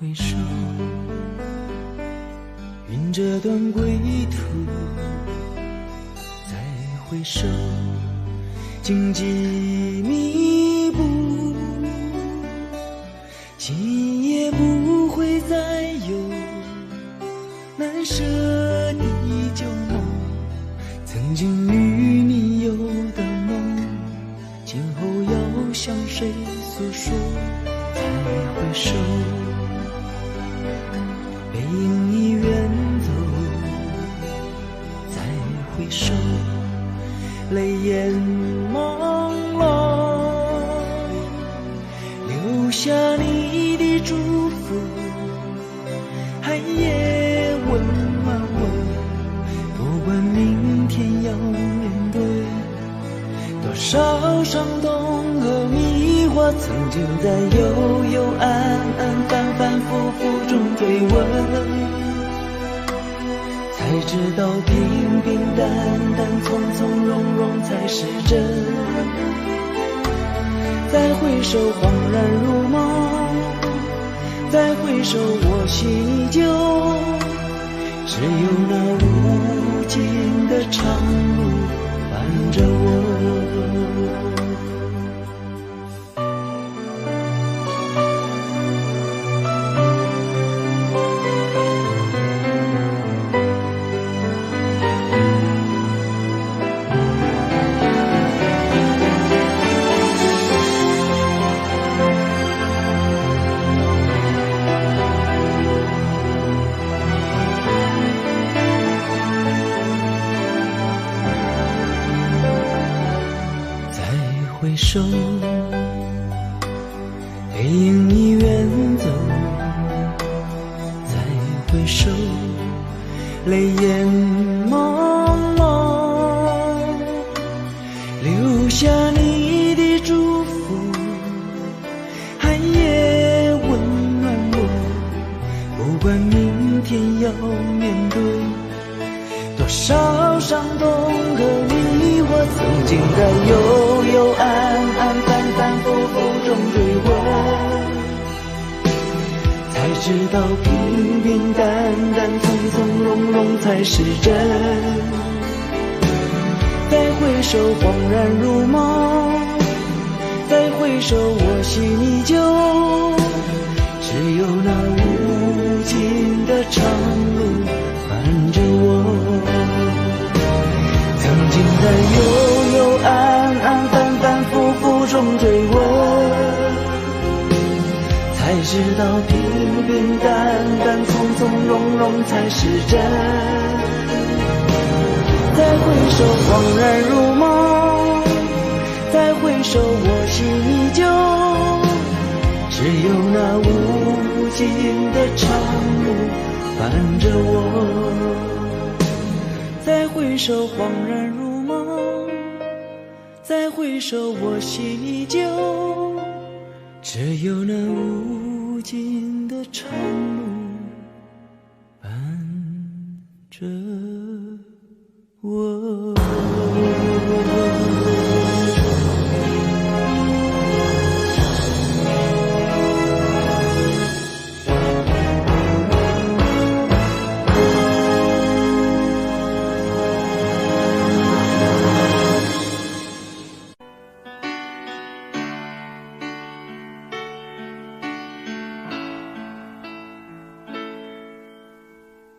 回首，云这段归途，再回首，荆棘密布，今夜不会再有难舍的旧梦，曾经与你有的梦，今后要向谁诉说？再回首，背影已远走，再回首，泪眼朦胧，留下你的祝福，寒夜温暖我，不管明天要面对多少伤痛和迷惑，曾经在幽幽暗暗反反复复中追问，才知道平平淡淡从从容容才是真。再回首恍然如梦，再回首我心依旧，只有那无尽的长路伴着我。回首，背影已远走，再回首，泪眼朦胧，留下你的祝福，寒夜温暖我，不管明天要面对多少伤痛和迷惑，曾经在幽幽暗暗反反复复中追问，才知道平平淡淡从从容容才是真。再回首恍然如梦，再回首我心依旧，只有那无尽的长路伴着我。曾经在幽幽暗暗反反复复中追问，才知道平平淡淡从从容容才是真。再回首恍然如梦，再回首我心依旧，只有那无尽的长路伴着我。再回首恍然如梦，再回首我心依旧，只有那无尽的长路伴着我。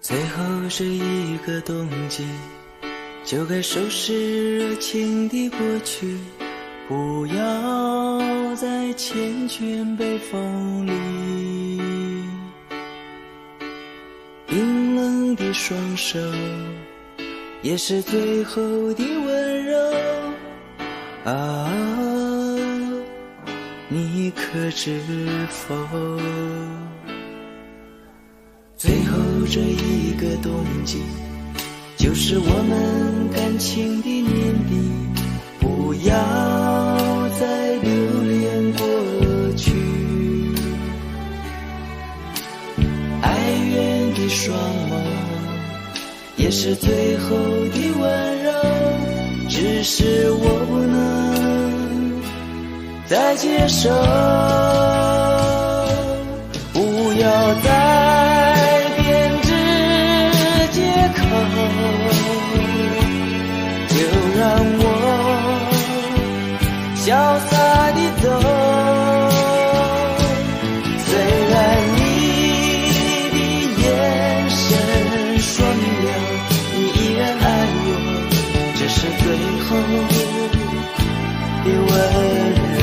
最后这一个冬季，就该收拾热情的过去，不要再缱绻北风里。冰冷的双手，也是最后的温柔啊，你可知否？最后这一个冬季，就是我们感情的年底，不要再留恋过去。哀怨的双眸，也是最后的温柔，只是我不能再接受。不要潇洒地走。虽然你的眼神说明了你依然爱我，这是最后的温柔。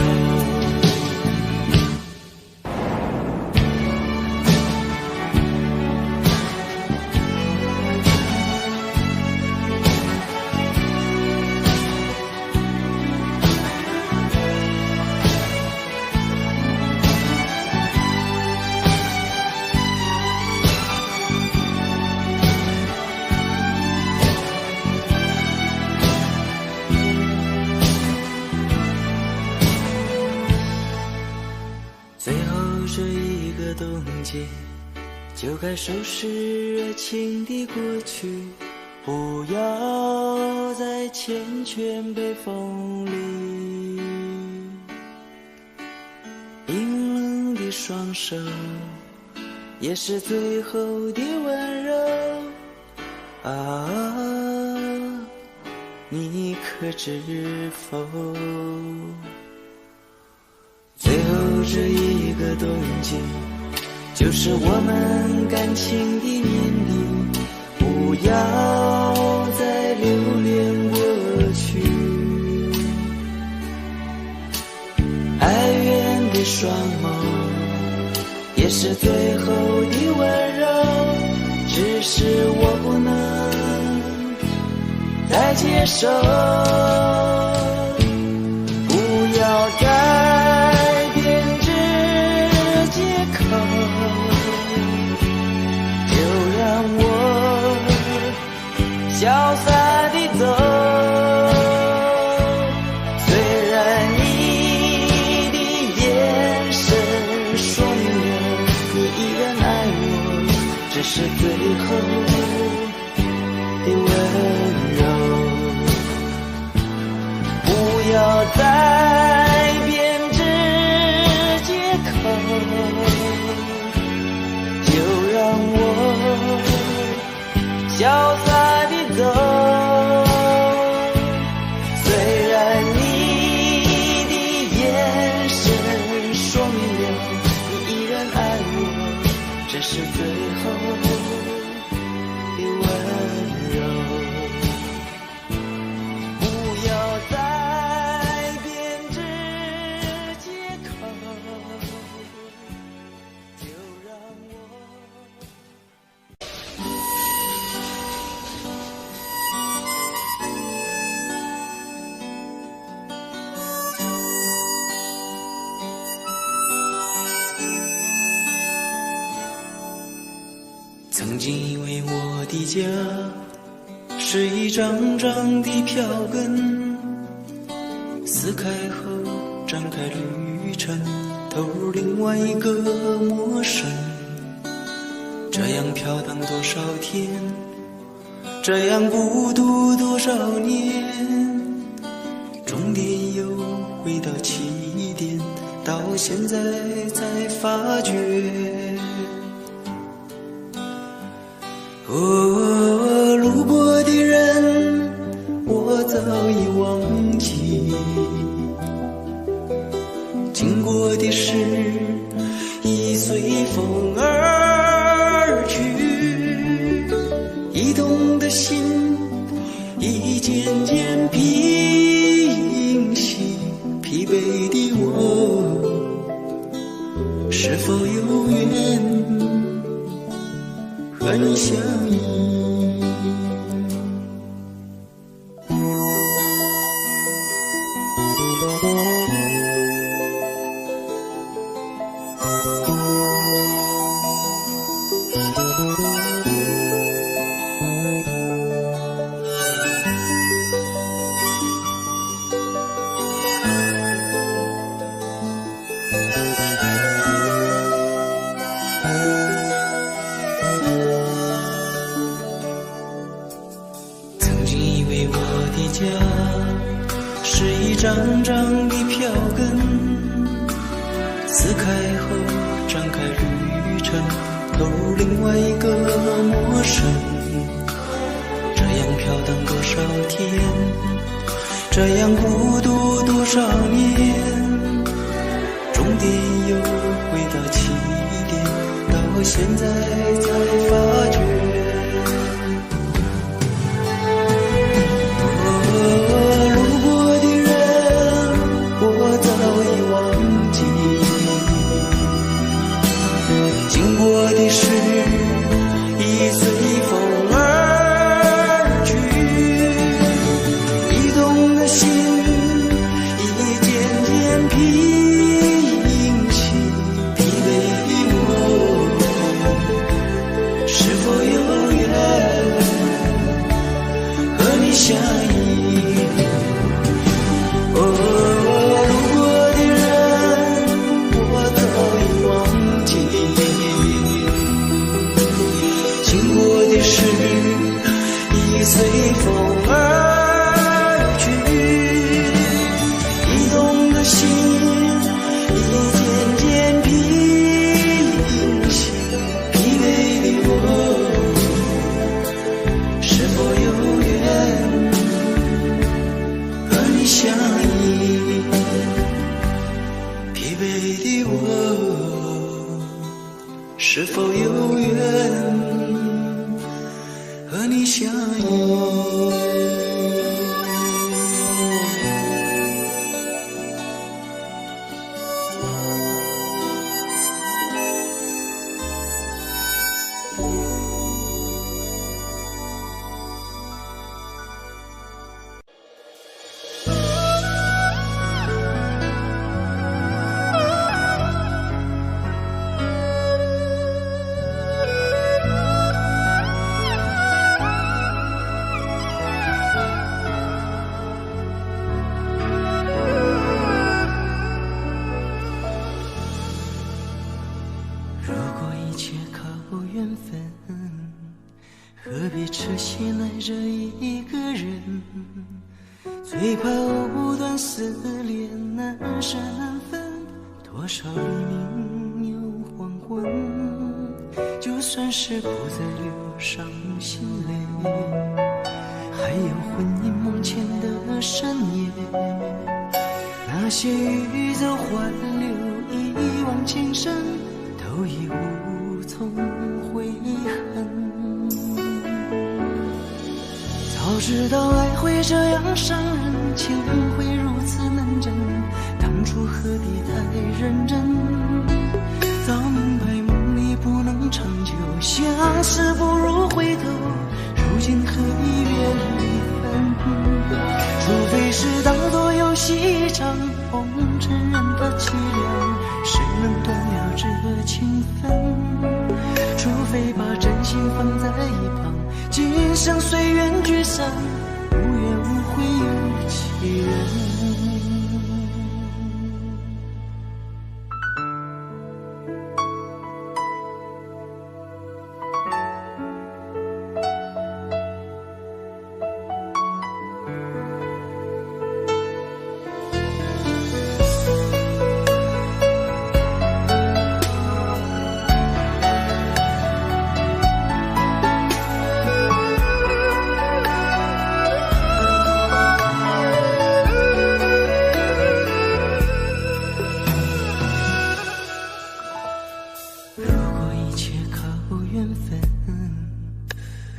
最后这一个冬季，就该收拾热情的过去，不要再缱绻北风里。冰冷的双手，也是最后的温柔。啊，你可知否？最后这一个冬季，就是我们感情的年龄，不要再留恋过去。哀怨的双眸，也是最后的温柔，只是我不能再接受。不要再潇洒地走，虽然你的眼神说明了你依然爱我，这是最后的温柔。不要再编织借口，就让我潇洒地走。虽然你的眼神说明了你依然爱我，这是最后的温柔。不要再编织借口，就让我曾经以为我的家是一张张的票根，撕开后展开旅程，投入另外一个陌生。这样飘荡多少天，这样孤独多少年，终点又回到起点，到现在才发觉。路过的人我早已忘记，经过的事已随风而去，移动的心已渐渐平息，疲惫的我是否有缘和你相依。是一张张的票根，撕开后展开旅程，投入另外一个陌生。这样飘荡多少天，这样孤独多少年，终点又回到起点，到现在才发觉。路过的人，我早已忘记，经过的事已随风而去，移动的心已渐渐平息，疲惫的我是否有缘和你相依？路过的人，我早已忘记，经过的事已随风而去，移动的心已渐渐平息，疲惫的我是否有缘和你相依？疲惫的我是否有缘和你相依？如果一切靠缘分，何必痴心爱着一个人？最怕藕断丝连，难舍难分，多少黎明又黄昏。就算是不再流伤心泪，还有魂萦梦牵的深夜，那些欲走还留，一往情深，都已无从悔恨。早知道爱会这样伤人，情会如此难枕，当初何必太认真？早明白梦里不能长久，相识不如回头，如今何必怨离分？除非是当作游戏一场，红尘人的凄凉，谁能断了这情分？除非把真心放在一旁，今生随缘聚散，无怨无悔有其人。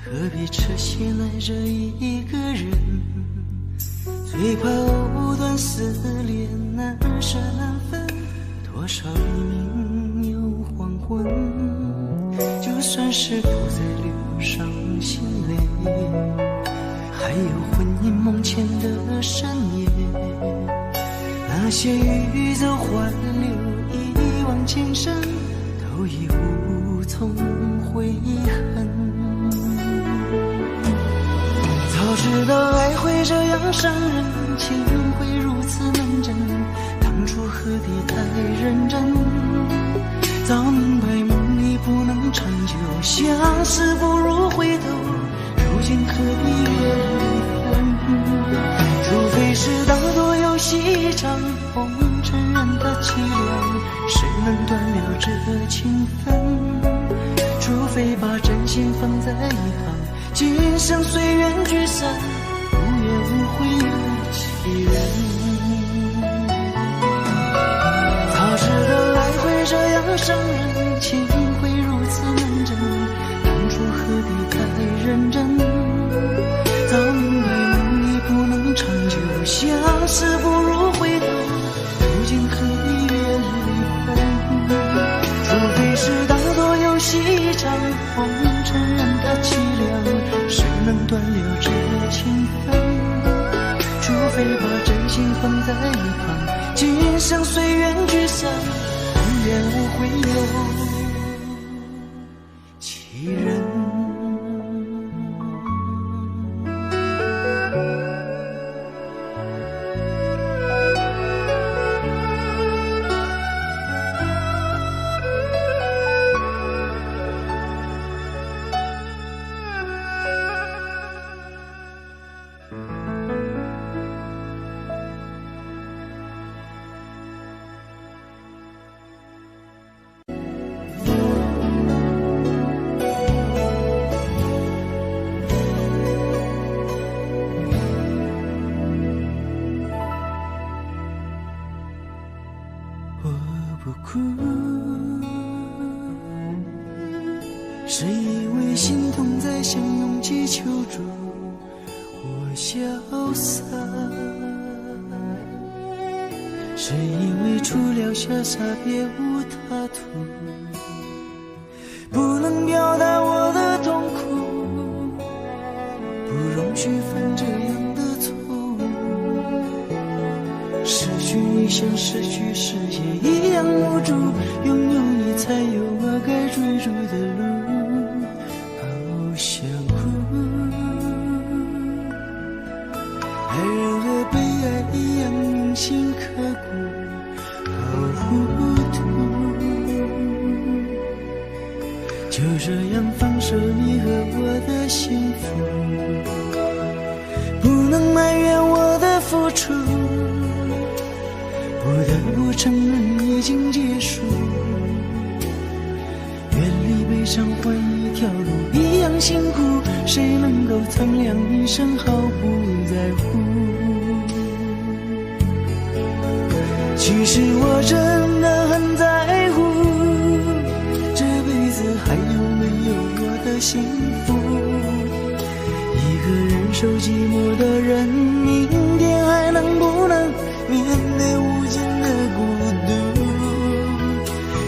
何必痴心爱着一个人？最怕藕断丝连，难舍难分，多少黎明又黄昏。就算是不再流伤心泪，还有魂萦梦牵的深夜，那些欲走还留，一往情深，都已无从悔恨。早知道爱会这样伤人，情会如此难枕，当初何必太认真？早明白梦里不能长久，相识不如回头，如今何必怨离分？除非是当作游戏一场，红尘人的凄凉，谁能断了这情分？除非把真心放在一旁，今生随缘聚散，无怨无悔有其人。伤人，情会如此难枕，当初何必太认真？早明白梦已不能长久，相思不如回头，如今何必怨离婚？除非是当作游戏一场，红尘任它凄凉，谁能断了这情分？除非把真心放在一旁，今生随缘聚散，恩怨无悔有其人。不哭，是因为心痛才想勇气求助，我潇洒，是因为除了潇洒别无他途，不能表达我的痛苦，不容许犯这样的错误，失去你像失去世界一样无助，拥有你才有我该追逐的路，好想哭，爱人和被爱一样铭心刻骨，好糊涂，就这样放手你和我的幸福，不能埋怨我的付出，不得不承认已经结束，远离悲伤换一条路，一样辛苦，谁能够苍凉一生毫不在乎？其实我真的很在乎，这辈子还有没有我的幸福？一个人受寂寞的人，明天还能不能面对无尽的孤独？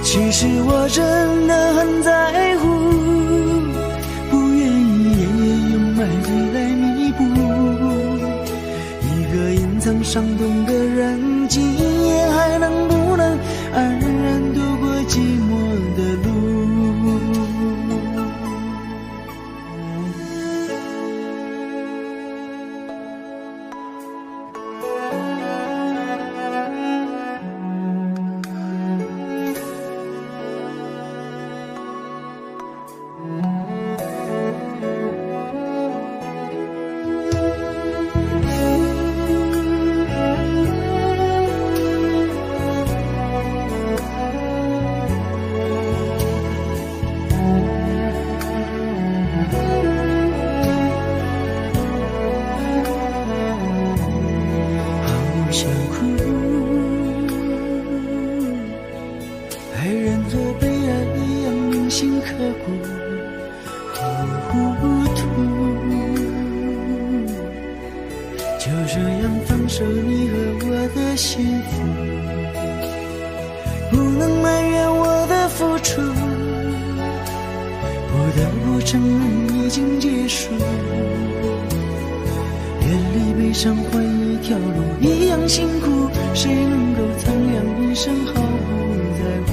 其实我真的很在乎，不愿意夜夜用买醉来弥补，一个隐藏伤痛的人，今夜还能不能安然度过寂寞的路？想哭，爱人和被爱一样铭心刻骨，好糊涂，就这样放手你和我的幸福，不能埋怨我的付出，不得不承认已经结束，远离悲伤换一条路，一样辛苦，谁能够苍凉一生毫不在乎？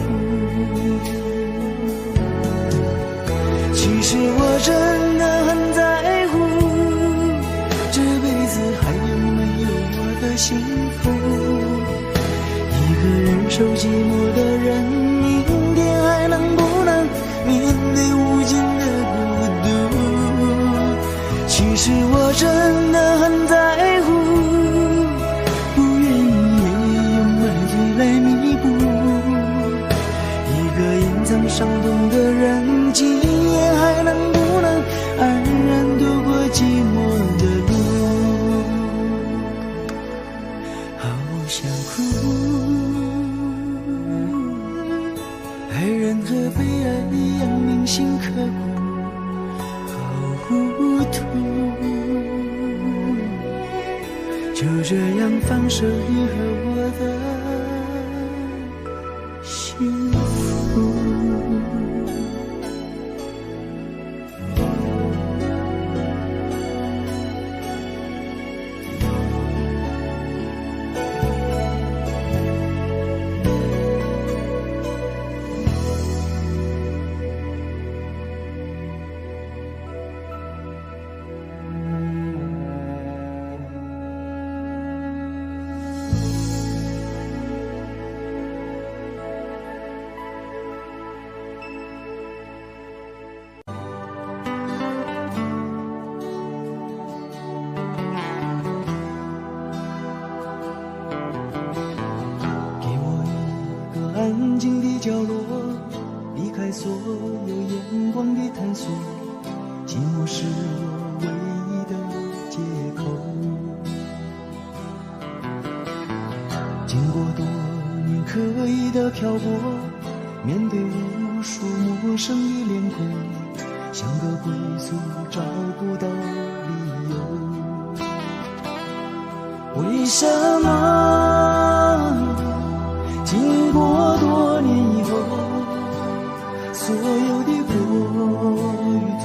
其实我真的很在乎，这辈子还有没有我的幸福？一个人受寂寞的人，明天还能不能面对无尽的孤独？其实我真的很在乎，不愿意夜夜用买醉来弥补，一个隐藏伤痛的人，今夜还能不能安然度过寂寞的路？好想哭，爱心刻骨，好糊涂。就这样放手你和我的幸福。安静的角落，避开所有眼光的探索，寂寞是我唯一的借口。经过多年刻意的漂泊，面对无数陌生的脸孔，像个归宿找不到理由。为什么经过多年以后，所有的过与错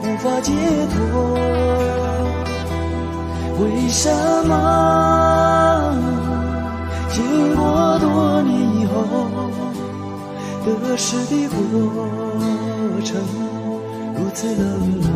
无法解脱？为什么经过多年以后，得失的过程如此冷漠？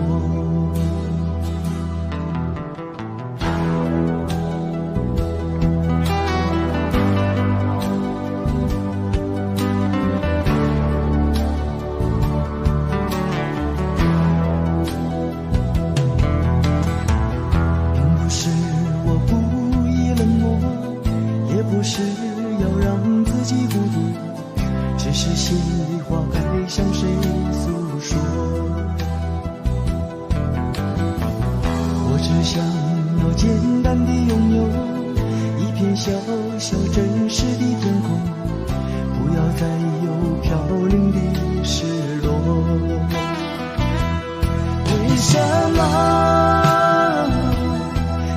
是要让自己孤独，只是心里话该向谁诉说？我只想要简单的拥有一片小小真实的天空，不要再有飘零的失落。为什么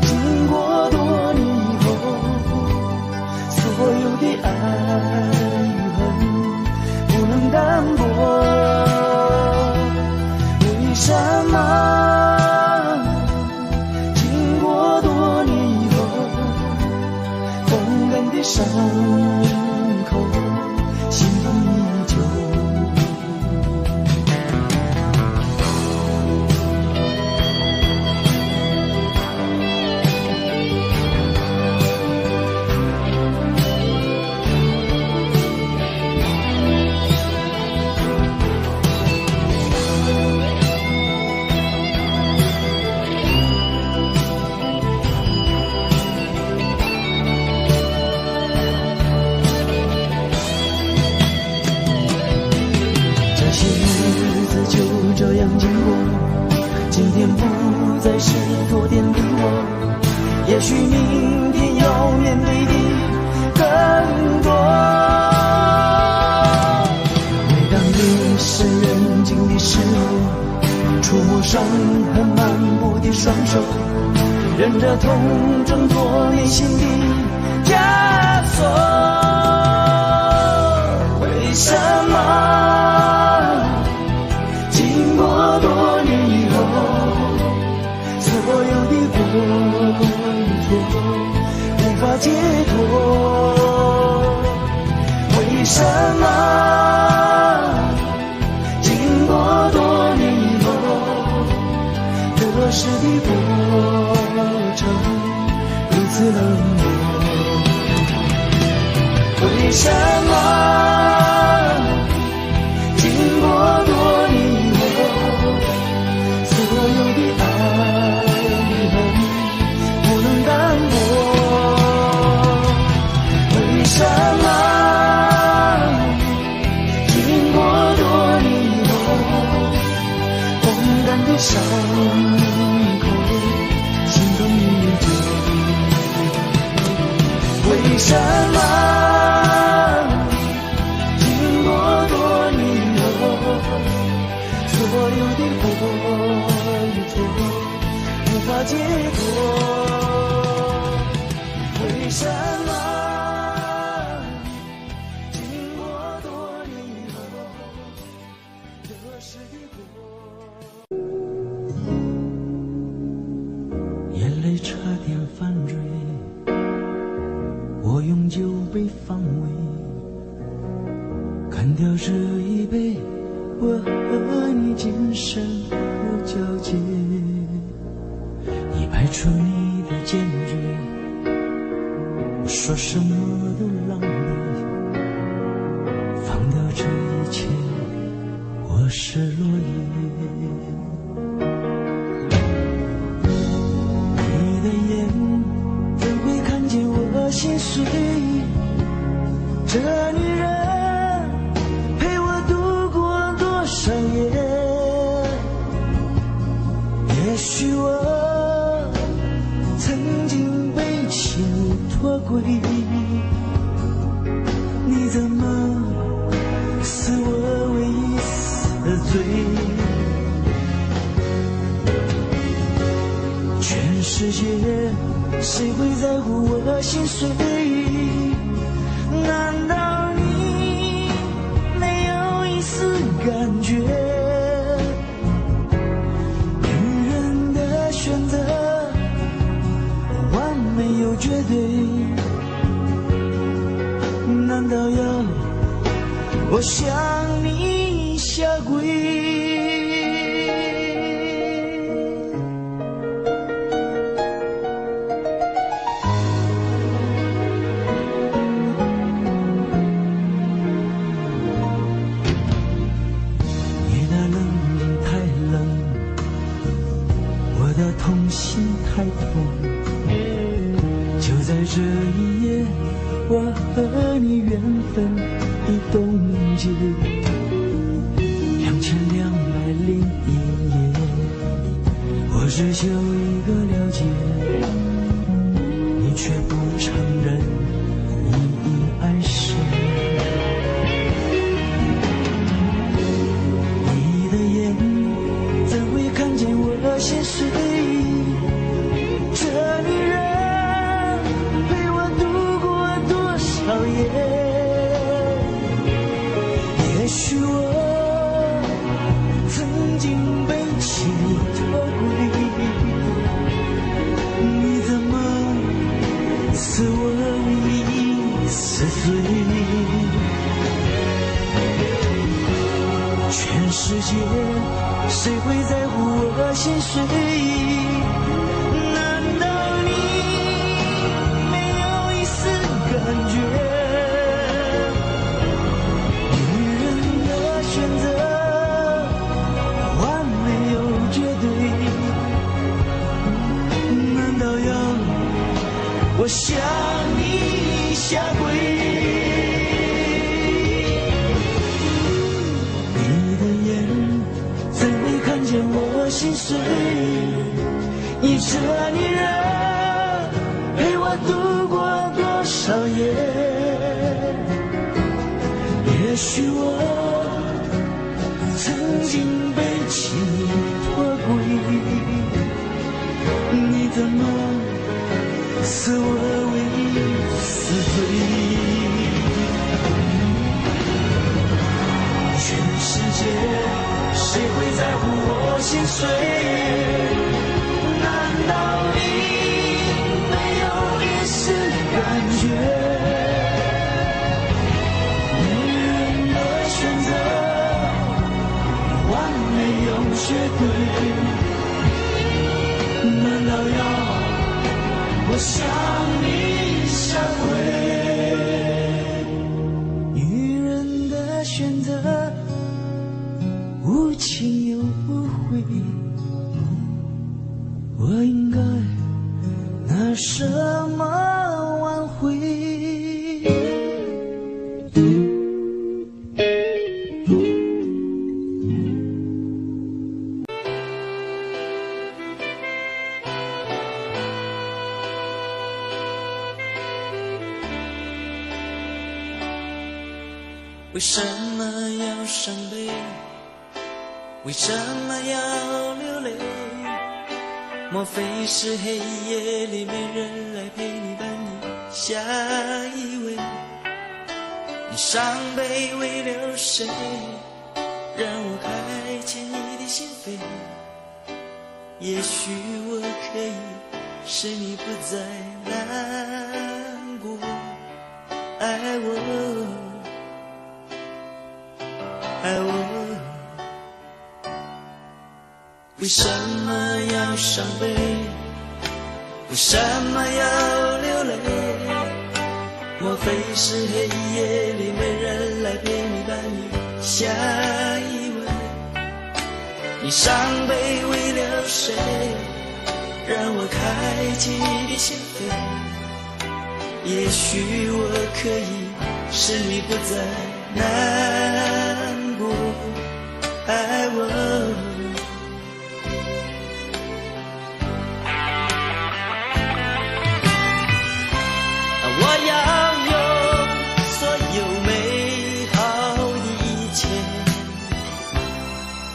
经过多年以后，所有的爱与恨不能淡薄？为什么经过多年以后，风干的伤口心痛依旧？这样经过，今天不再是昨天的我，也许明天要面对的更多。每当夜深人静的时候，触摸伤痕漫步的双手，忍着痛挣脱内心的枷锁。为什么经过多年以后，所有的过与错无法解脱？为什么经过多年以后，得失的过程如此冷漠？为什么经过多年以后，所有的爱与恨不能淡薄？为什么经过多年以后，风干的伤口心痛依旧？为什么经过多年以后，果。为什么经过多年以后得失的过？眼泪差点泛坠，我用酒杯防卫，干掉这一杯，我和你今生无交集。你摆出你的坚决，我说什么都狼狈，放掉这一切，我是落叶。你的眼怎会看见我心碎？这女人陪我度过多少夜？也许我曾经被情托轨，你怎么是我唯一死罪？全世界谁会在乎我心碎？难道你没有一丝感觉？女人的选择完美又绝对，难道要我向你下跪？痛心太痛，就在这一夜，我和你缘分已冻结。2201夜，我只求一个了解，你却不承认你已爱谁。你的眼怎会看见我心碎？这女人陪我度过多少夜？也许我曾经被情托轨，你怎么是我唯一死罪？全世界谁会在乎我心碎？我向你下跪，你的眼怎会看见我心碎？你这女人陪我度过多少夜？也许我曾经被情托轨，你怎么是我唯一死罪？全世界谁会在乎我心碎？难道你没有一丝感觉？女人的选择完美又绝对，难道要我向你下跪？女人的选择无情又无悔，我应该拿什么挽回？为什么要伤悲？为什么要流泪？莫非是黑夜里没人来陪你伴你下一位？你伤悲为了谁？让我开启你的心扉。也许我可以使你不再难过，爱我，爱我。为什么要伤悲？为什么要流泪？莫非是黑夜里没人来陪你伴你下一位？你伤悲为了谁？让我开启你的心扉。也许我可以使你不再难过，爱我。我要用所有美好的一切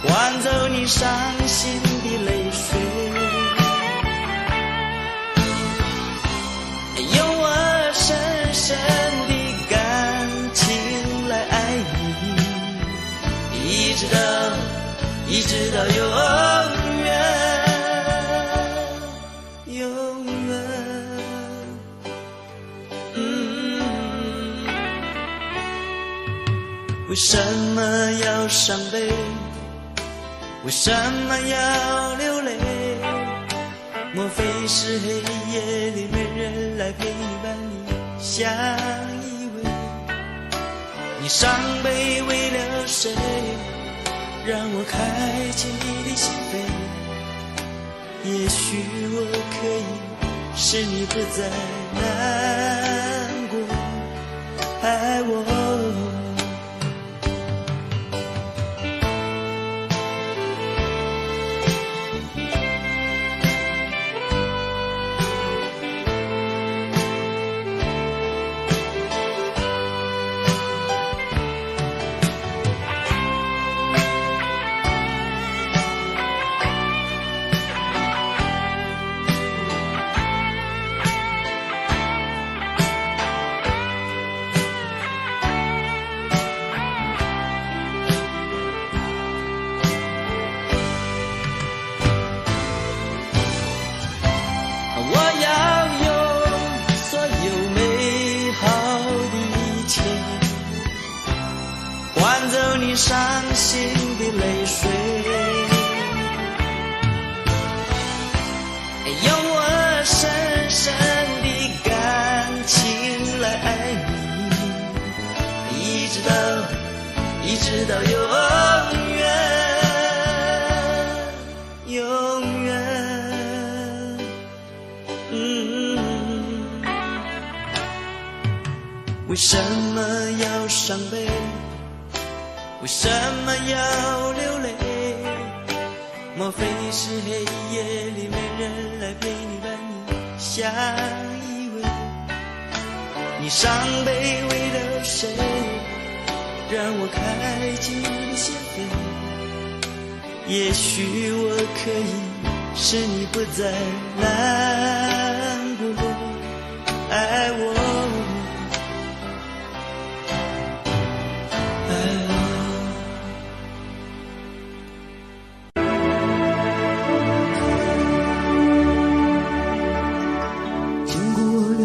换走你伤心的泪水，用我深深的感情来爱你，一直到永远，永远。为什么要伤悲？为什么要流泪？莫非是黑夜里没人来陪你伴你下一位？你伤悲为了谁？让我开启你的心扉。也许我可以使你不再难过，爱我。伤心的泪水，用我深深的感情来爱你，一直到永远，永远。为什么要伤悲？为什么要流泪？莫非是黑夜里没人来陪你伴你下一位？你伤悲为了谁？让我开启你的心扉。也许我可以使你不再难过，爱我。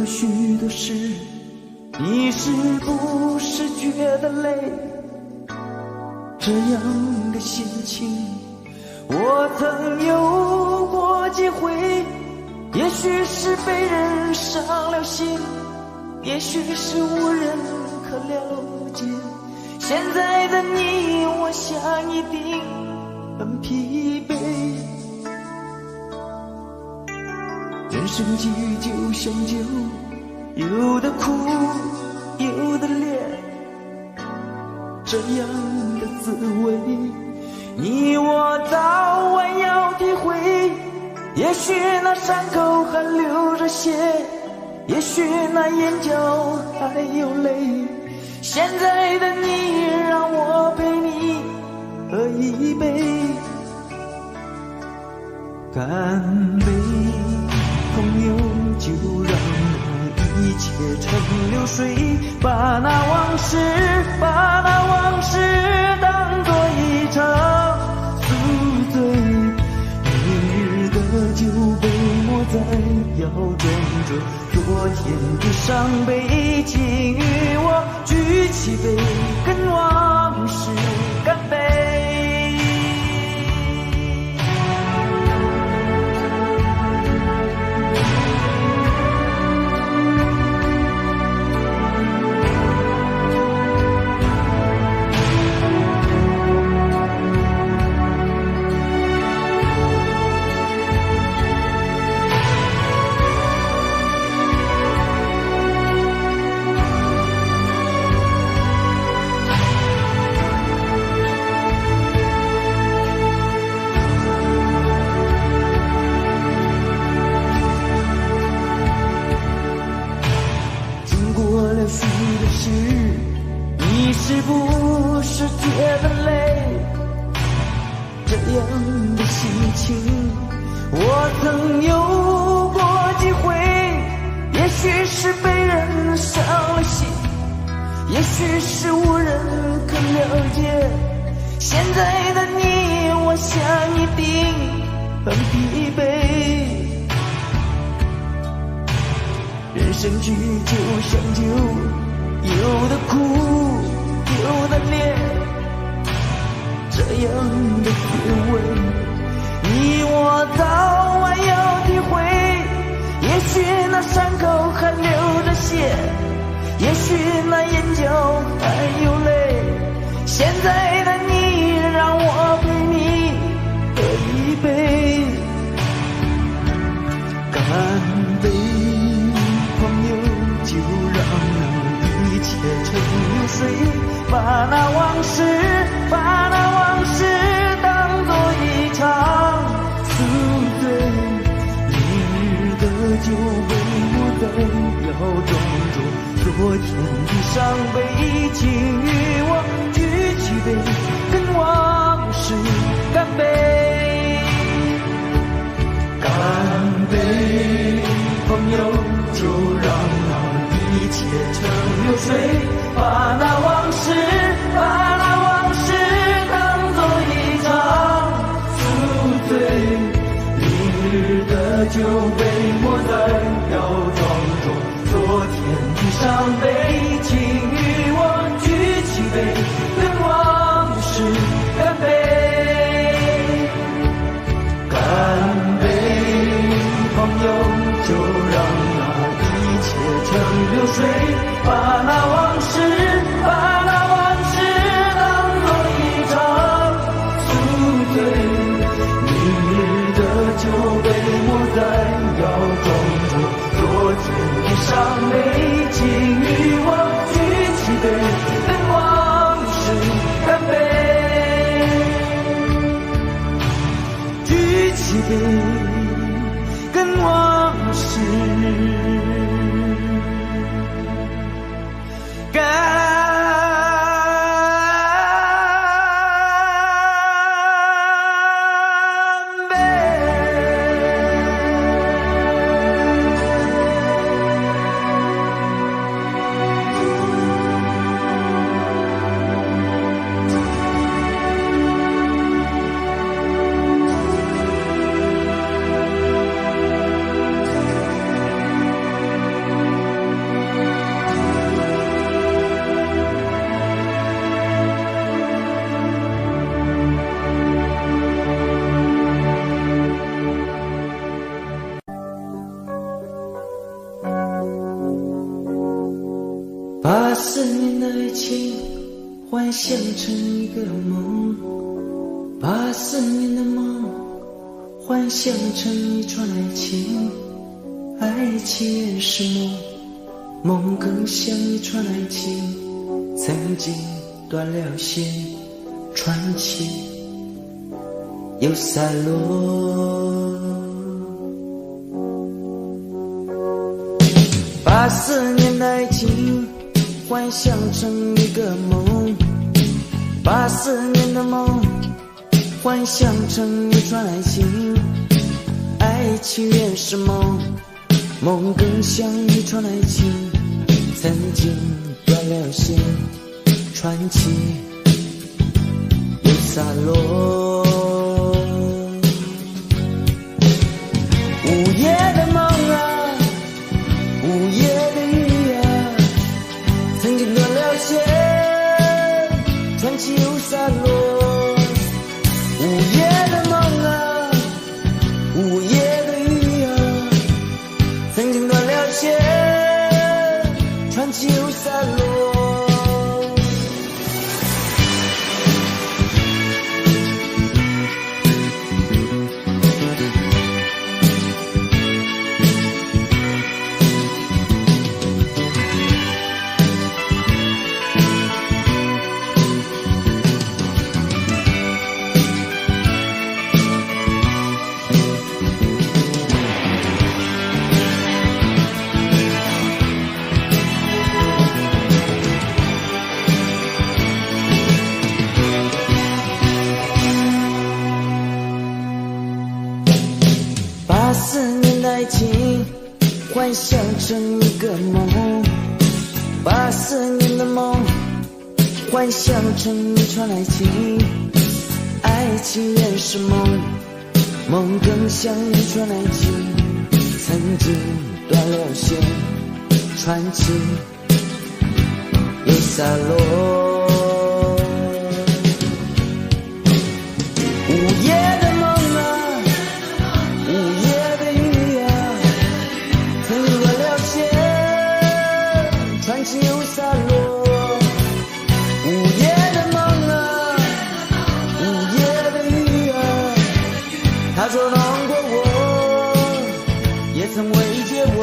许多事，你是不是觉得累？这样的心情，我曾有过几回。也许是被人伤了心，也许是无人可了解。现在的你，我想一定很疲惫。人生际遇就像酒，有的苦，有的烈，这样的滋味，你我早晚要体会。也许那伤口还流着血，也许那眼角还有泪。现在的你，让我陪你喝一杯，干杯，朋友，就让那一切成流水，把那往事当作一场宿醉。明日的酒杯莫在腰中着，昨天的伤悲，请与我举起杯，跟往事干杯。你是不是觉得累？这样的心情我曾有过几回，也许是被人伤了心，也许是无人可了解。现在的你，我想一定很疲惫。人生剧就像酒，有的苦，有的烈，这样的滋味，你我早晚要体会。也许那伤口还流着血，也许那眼角还有泪。现在的你，让我陪你喝一杯，干杯，朋友，就让那一切成流水，把那往事当作一场宿醉。明日的酒杯莫在腰中着，昨天的伤悲，请与我举起杯，跟往事干杯，干杯，朋友，就让那一切成流水，把那往事当作一场宿醉。明日的酒杯莫在腰装着，昨天的伤悲，请与我举起杯，跟往事干杯，干杯，朋友，就让那一切成流水，把那往事当作一场宿醉。明日的酒杯莫在腰装着，昨天的伤悲，请与我举起杯，跟往事干杯，举起杯，跟往事干把4年的爱情幻想成一个梦，把4年的梦幻想成一串爱情。爱情也是梦，梦更像一串爱情，曾经断了线，传奇又散落。把4年的爱情幻想成一个梦，把4年的梦幻想成一串爱情，爱情原是梦，梦更像一串爱情，曾经断了线，传奇又洒落。午夜的梦啊，午夜的雨啊，曾经断了线，传奇又洒落。午夜的梦啊，午夜的雨啊，曾经断了线，传奇又洒落。84年的爱情幻想成一个梦，84年的梦幻想成一串爱情，爱情原是梦，梦更像一串爱情，曾经断了线，传奇又洒落。午夜的梦啊，午夜的雨啊，曾经断了线，传奇又洒落。午夜的梦啊，午夜的雨啊，他说让过我，也曾畏惧我。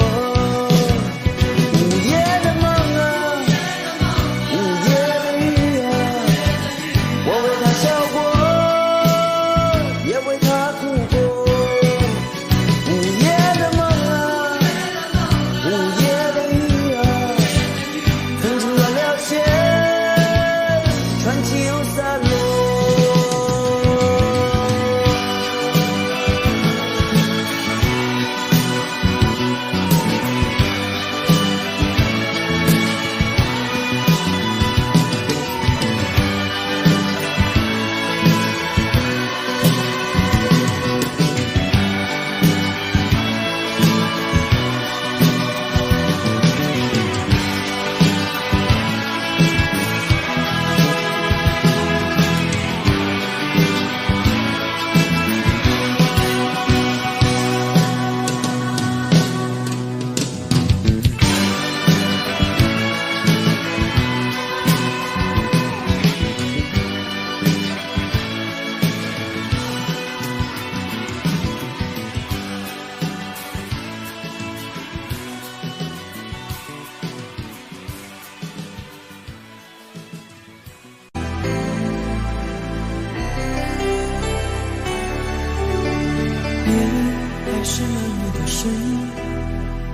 是那么的深，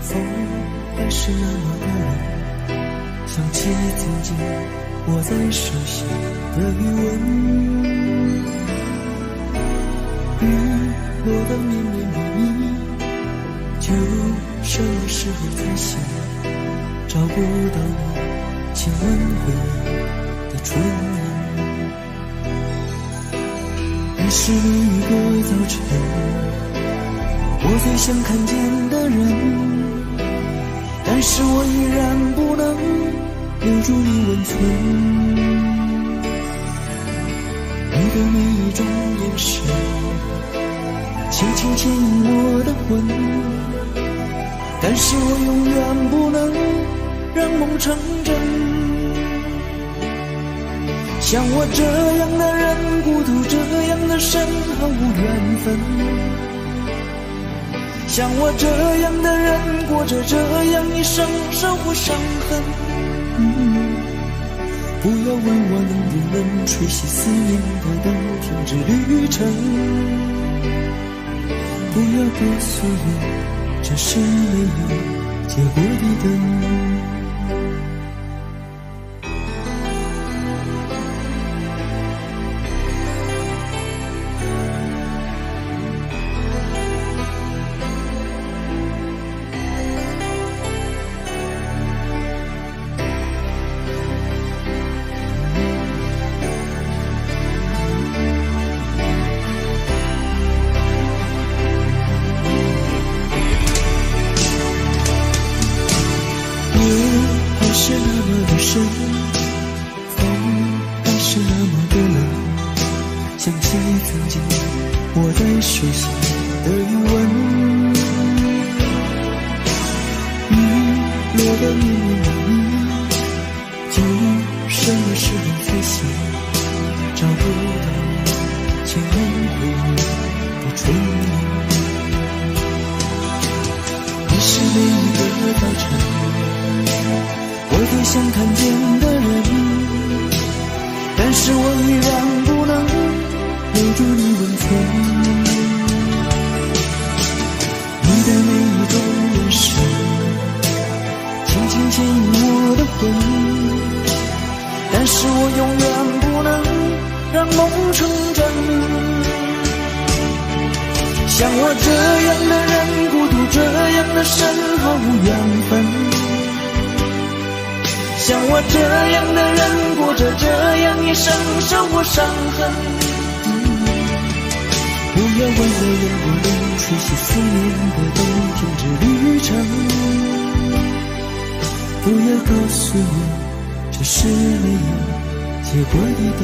风还是那么的冷，想起曾经握在手心的余温，雨落得绵绵密密，就什么时候才醒，找不到你亲吻回忆的唇印。你是一个早晨我最想看见的人，但是我依然不能留住你温存。你的每一种眼神轻轻牵引我的魂，但是我永远不能让梦成真。像我这样的人，孤独这样的深，毫无缘分。像我这样的人，过着这样一生，守护伤痕。不要问我能不能吹熄思念的灯，停止旅程。不要告诉我，这是没有结果的灯。身，风还是那么的冷，想起曾经我在手心的余温。雨落得密密麻麻，就什么时候才醒，找不到前面回忆的春天。你是每一个早晨我最想看见的人，但是我依然不能留住你温存。你的每一种眼神轻轻牵引我的魂，但是我永远不能让梦成真。像我这样的人，孤独这样的身，毫无缘分。像我这样的人，过着这样一生，受过伤痕。不要为了人不能吹熄思念的灯，停止旅程。不要告诉我，这是没有结果的灯。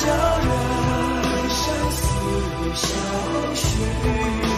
叫人生死相许。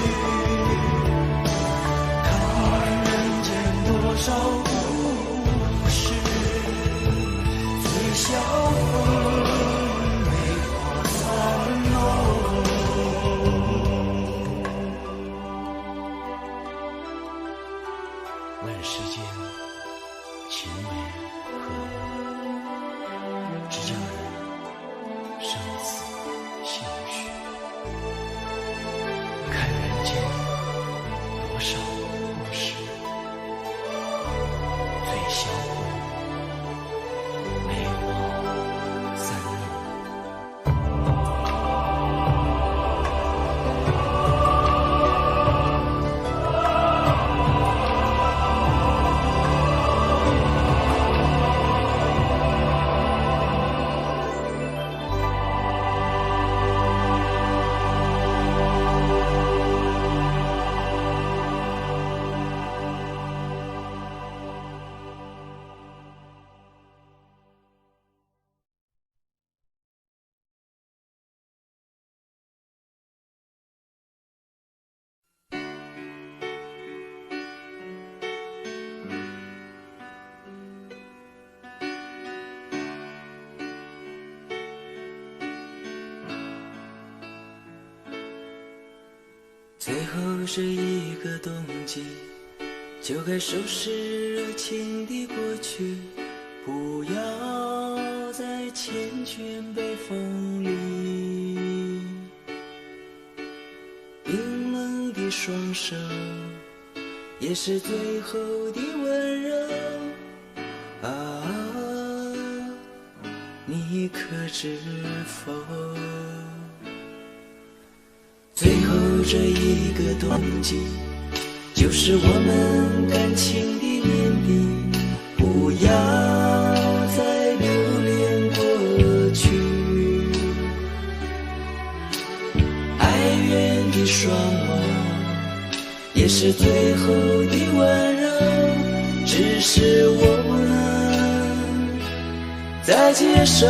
最后这一个冬季，就该收拾热情的过去，不要再缱绻北风里。冰冷的双手，也是最后的温柔啊，你可知否？最后这一个冬季，就是我们感情的年底，不要再留恋过去。哀怨的双眸，也是最后的温柔，只是我不能再接受。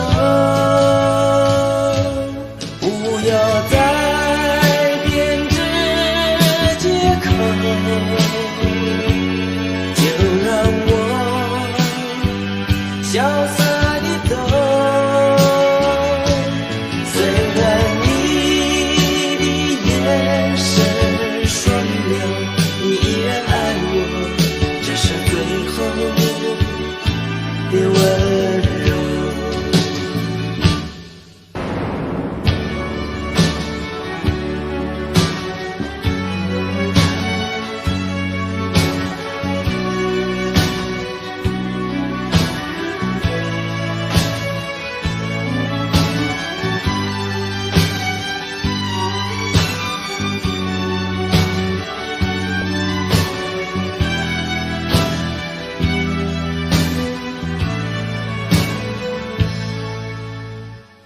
不要再编织借口，就让我潇洒地走。虽然你的眼神双流，你依然爱我，这是最后的温柔。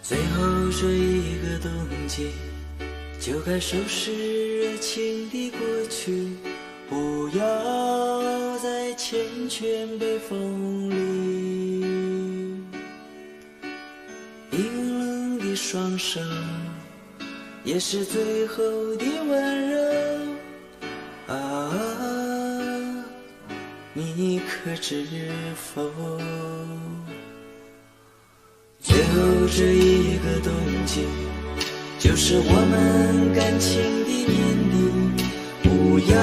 最后这一个冬季，就该收拾热情的过去，不要再缱绻北风里。冰冷的双手，也是最后的温柔啊，你可知否？最后这一个冬季，就是我们感情的年底，不要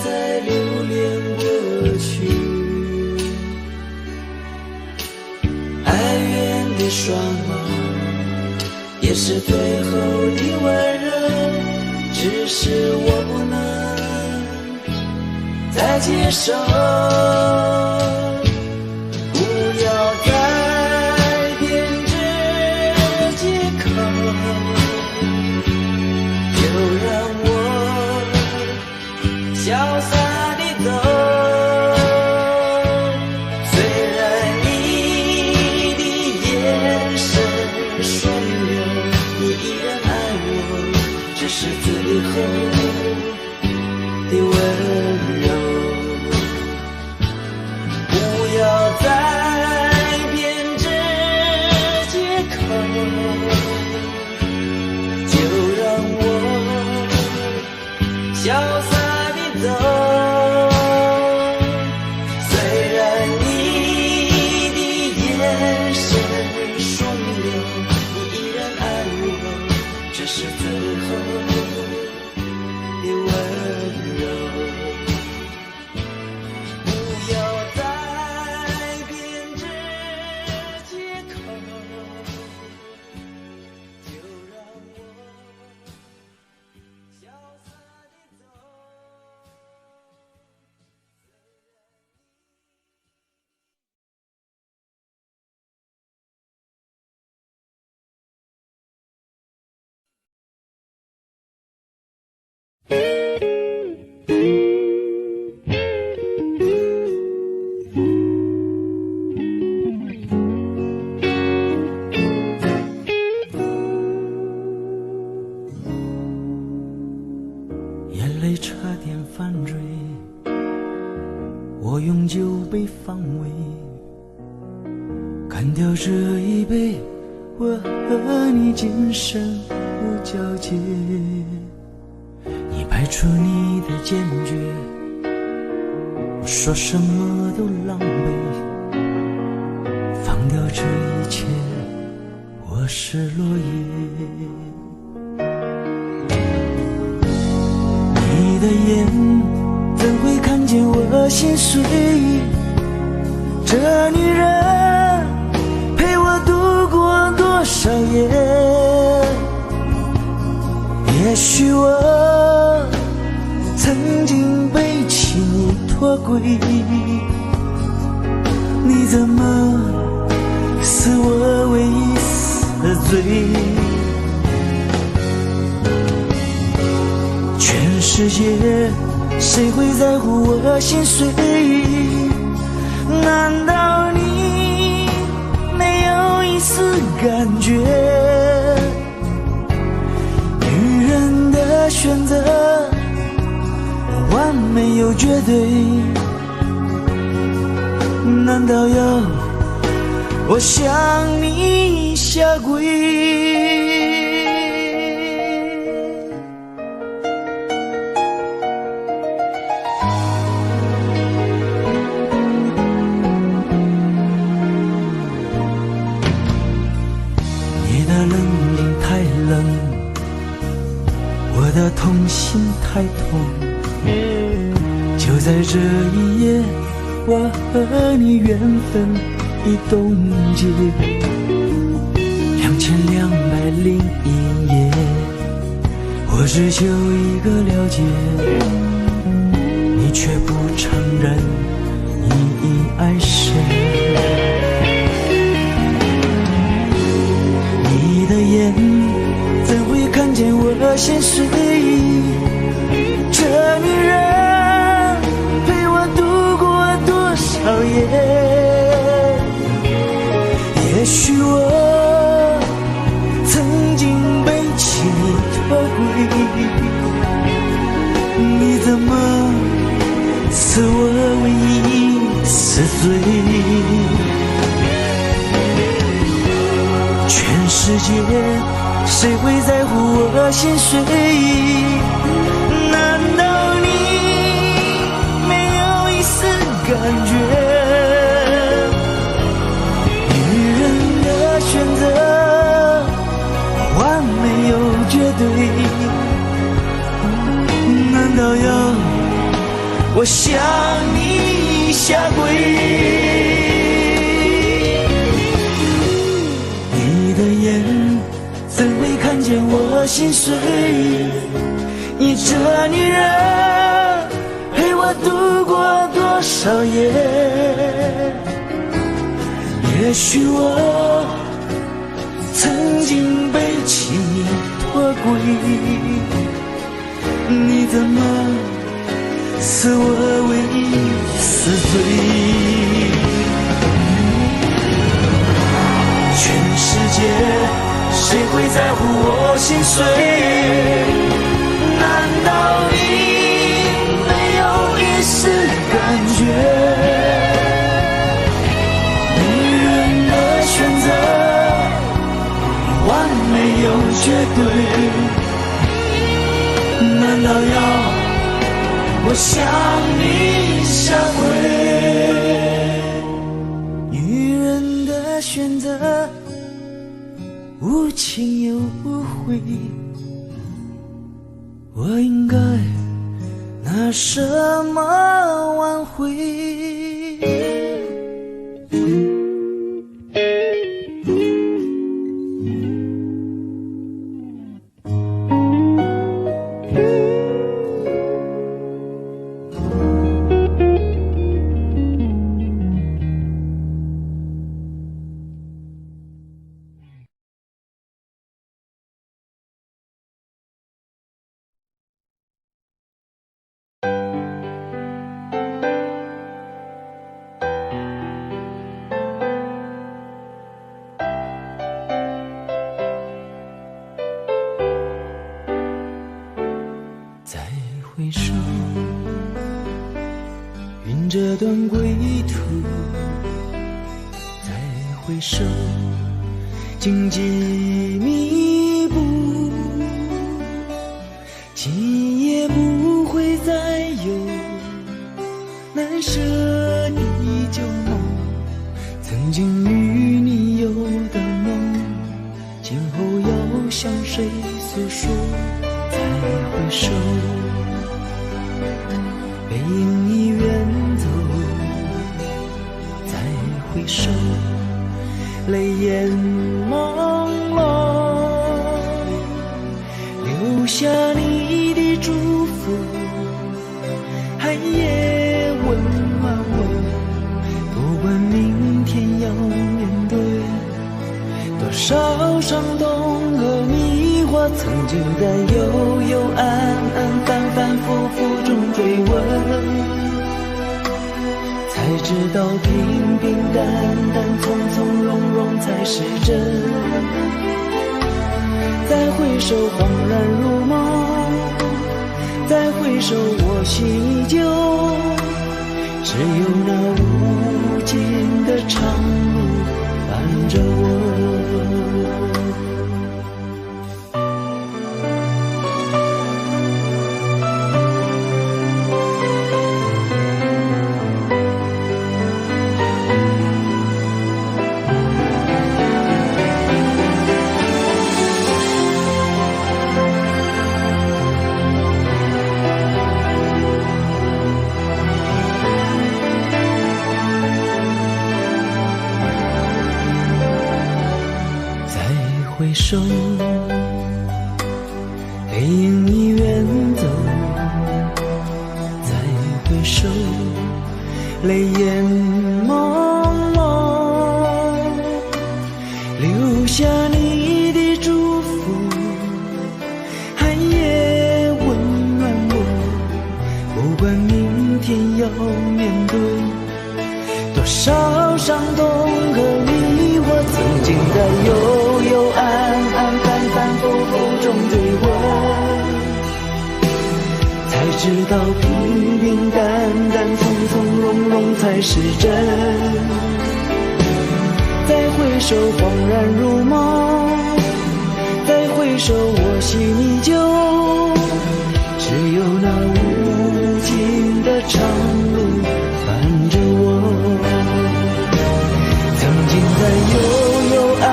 再留恋过去。哀怨的双眸，也是最后的温柔，只是我不能再接受。不要再编织借口，就让我潇洒地走。虽然你的眼神双流，你依然爱我，这是最后的温柔。不要再编织借口，就让我潇洒地走。虽然你的眼神双流，你依然爱我，这是最后的温柔。不要再编织借口，就让我潇洒地走。眼泪差点犯坠，我用酒杯防卫，干掉这一杯，我和你今生无交集。你摆出你的坚决，我说什么都狼狈，放掉这一切，我是落叶。我心碎。这女人陪我度过多少夜，也许我曾经被情意托轨，你怎么是我唯一死罪？全世界谁会在乎我心碎？难道你没有一丝感觉？女人的选择完美又绝对，难道要我向你下跪？我的痛心太痛，就在这一夜，我和你缘分已冻结。2201夜，我只求一个了解，你却不承认你已爱谁。你的眼怎会看见我心碎？这女人陪我度过多少夜？也许我曾经被情意托轨，你怎么是我唯一死罪？全世界谁会在乎我心碎？难道你没有一丝感觉？女人的选择完美又绝对，难道要我向你下跪？你的眼怎会看见我心碎？你这女人陪我度过多少夜？也许我曾经被情意托轨，你怎么是我唯一死罪？全世界谁会在乎我心碎？难道你没有一丝感觉？女人的选择完美又绝对，难道要我向你下跪？女人的选择无情又无悔，我应该拿什么挽回？再回首，云这段归途；再回首，荆棘密布。今夜不会再有难舍的旧梦，曾经与你有的梦，今后要向谁诉说？再回首，背影已远走回首，泪眼朦胧，留下你的祝福，寒夜温暖我。不管明天要面对多少伤痛和迷惑，曾经在幽幽暗暗、反反复复中追问。才知道平平淡淡、从从容容才是真。再回首，恍然如梦；再回首，我心依旧。只有那无尽的长路伴着我。回首，背影已远走；再回首，泪眼朦胧，留下你的祝福，寒夜温暖我。不管明天要面对多少伤痛和迷惑，曾经在幽幽暗暗、反反复复中追问，才知道平平淡淡、从从容容才是真。再回首，恍然如梦；再回首，我心依旧。只有那无尽的长路伴着我。曾经在幽幽暗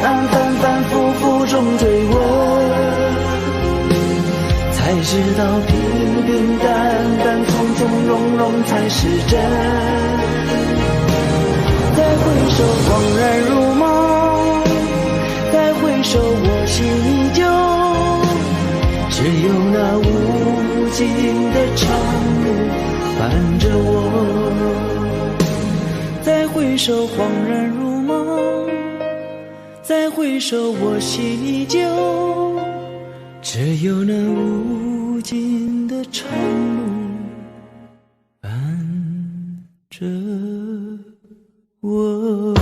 暗、反反复复中追问，才知道平平淡淡、从从容容才是真。再回首，恍然如梦；再回首，我心依旧。只有那无尽的长路伴着我。再回首，恍然如梦；再回首，我心依旧。只有那无尽的长路伴着我。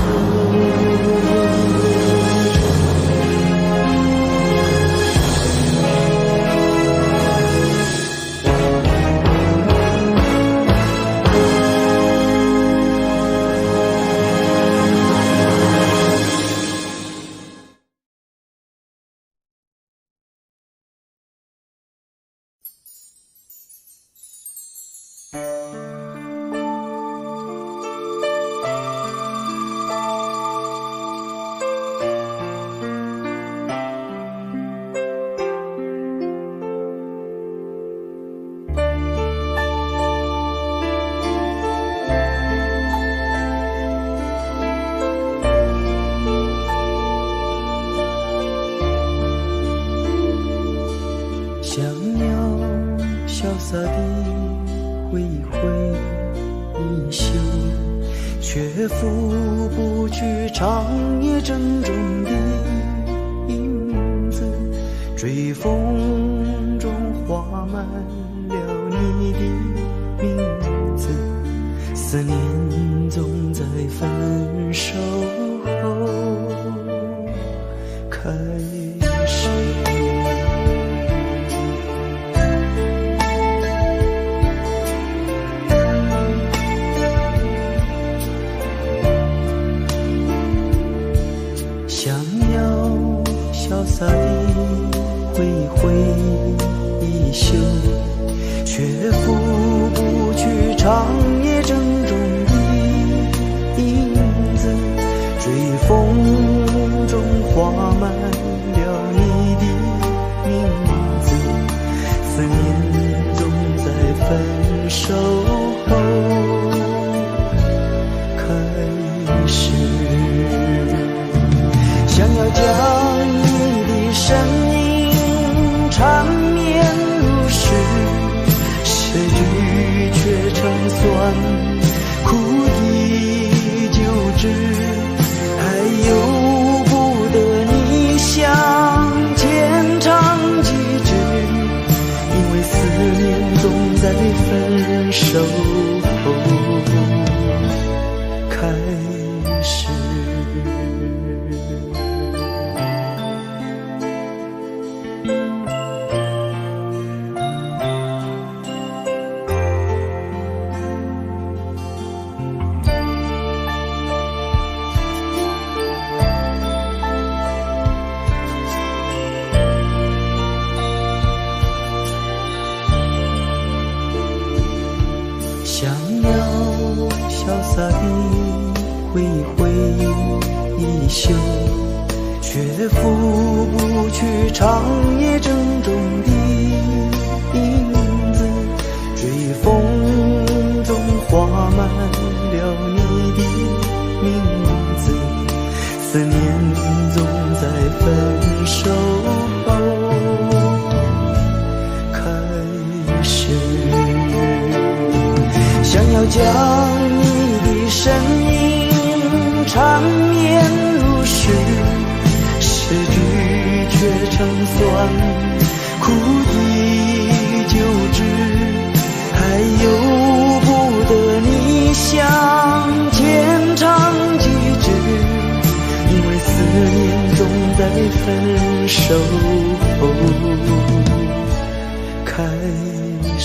小鸟潇洒地挥一挥衣袖，却拂不去长夜珍重的影子。追风中画满了你的名字，思念总在分手后开始。小鸟潇洒地挥一挥衣袖，却拂不去长夜珍重的影子。追风中画满了你的名字，思念总在分手后开始。手开始。想要潇洒地挥一挥衣袖，却拂不去长夜郑重的影子。追风中画满了你的名字，思念总在分手后开始。想要将你的身影缠绵如絮，诗句却成酸苦的旧纸，还由不得你向前唱几支，因为思念总在分手后开始。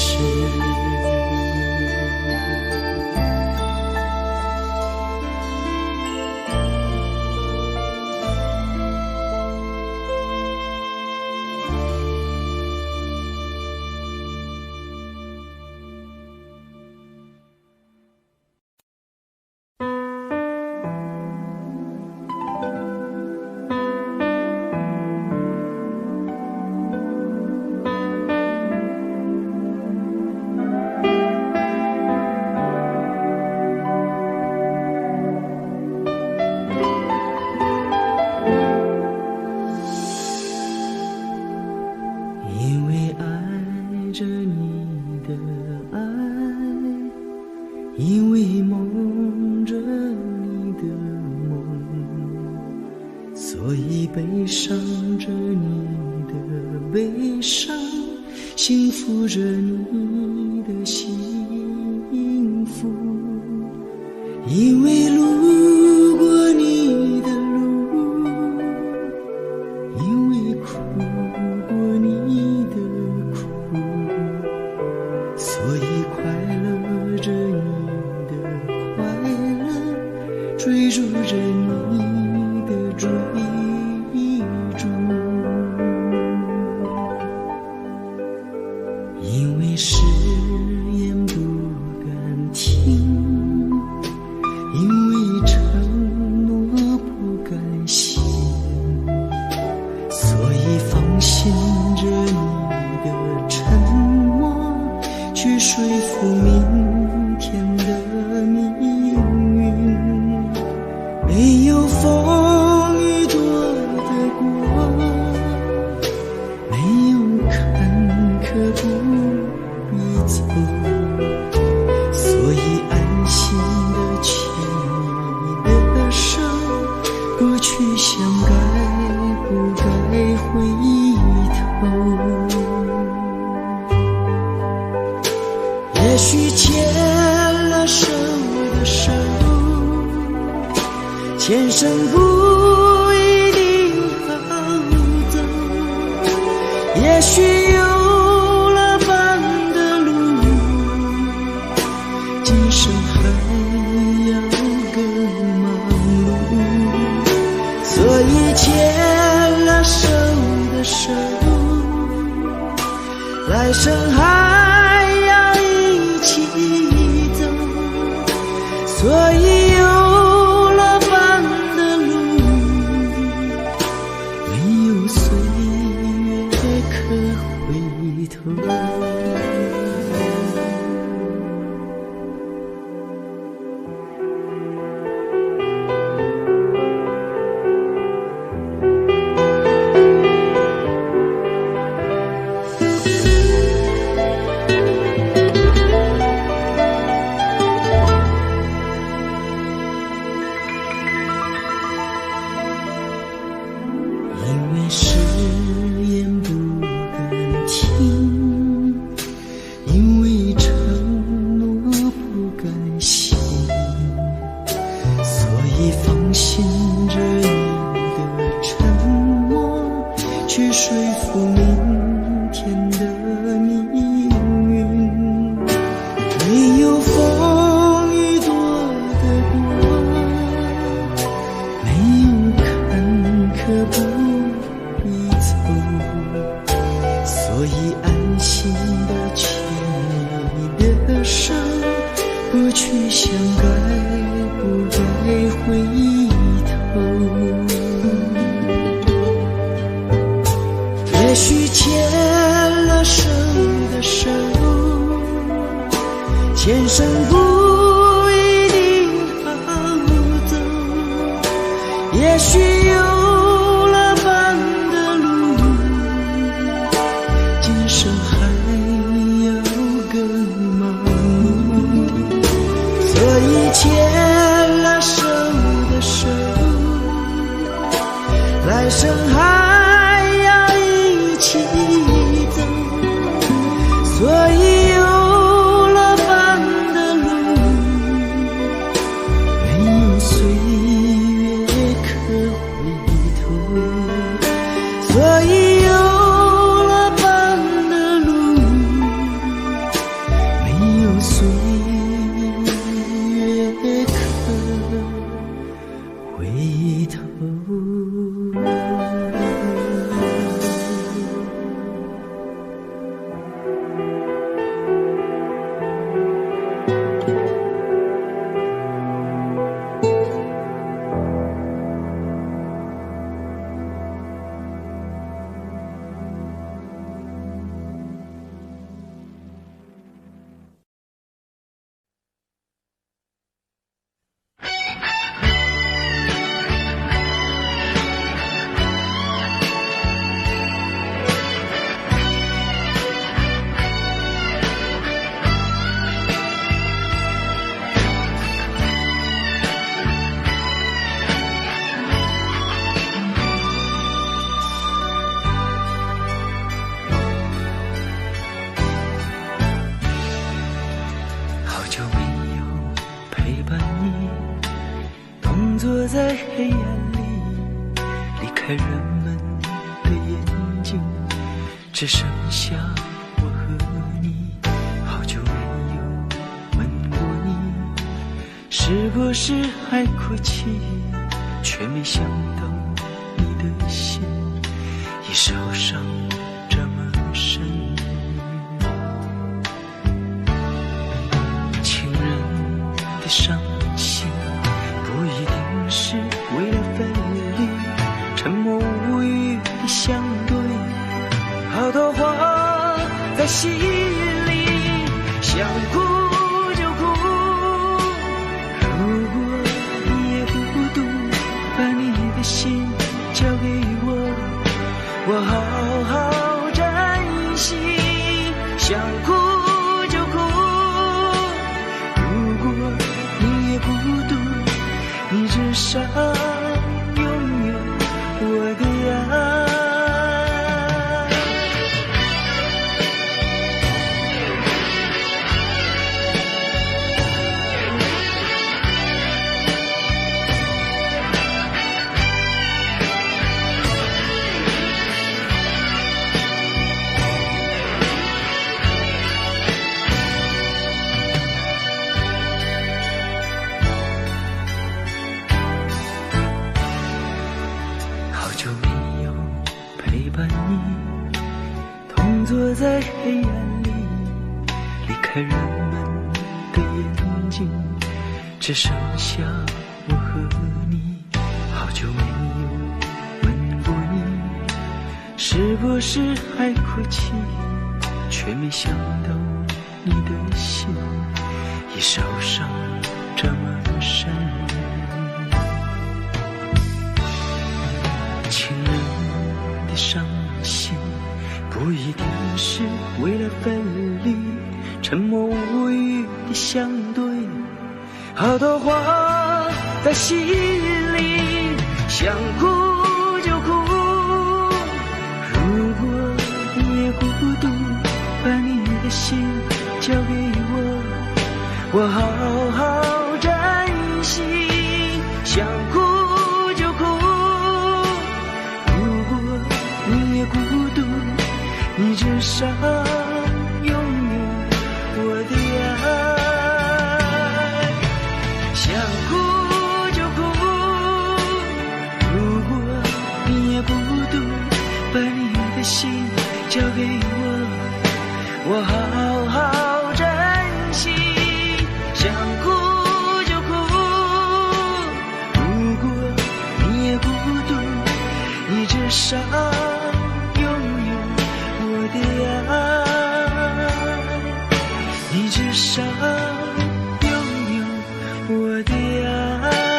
因为梦着你的梦，所以悲伤着你的悲伤，幸福着你的幸福。因为路过你的路，因为哭过你的苦，所以快乐着你的快乐，追逐着你的追逐。因为誓言不敢听，因为承诺不甘心，所以放心着你的沉默，去说服明天的命运。没有风雨躲得过，没有坎坷不必走，所以安心地牵你的手，过去想该不该回头。也许牵了手的手，前生不一定好走，也许有了伴的路，今生还要更忙碌。所以牵了手的手，来生还要一起走。所以有了伴的路，没有岁月可回头。因为誓言不敢听，以安心的牵你的手，不去想该不该回头。也许牵了手的手，前生不一定好走，也许有了伴的路，今生还要更忙碌。所以牵了手的手，来生还要一起走。所以有了伴的路，没有岁月可回头。所以有了伴的路，没有岁月可回头。坐在黑暗里，离开人们的眼睛，只剩下我和你。好久没有吻过你，是不是还哭泣？却没想到你的心已受伤这么深。情人的伤心不一定是为了分离，沉默无语的相对，好多话在心里，想哭就哭。如果你也不懂，把你的心交给我，我好好珍惜。想哭就哭，如果你也不懂，你至少拥有我的爱。坐在黑暗里，离开人们的眼睛，只剩下我和你。好久没有吻过你，是不是还哭泣？却没想到你的心已受伤这么深。情人的伤心不一定是为了分离，沉默无语的相对，好多话在心里，想哭就哭。如果你也不懂，把你的心交给我，我好好珍惜。想哭就哭，如果你也不懂，你至少拥有我的爱。想哭就哭，如果你也不懂，把你的心交给我，世上拥有我的爱。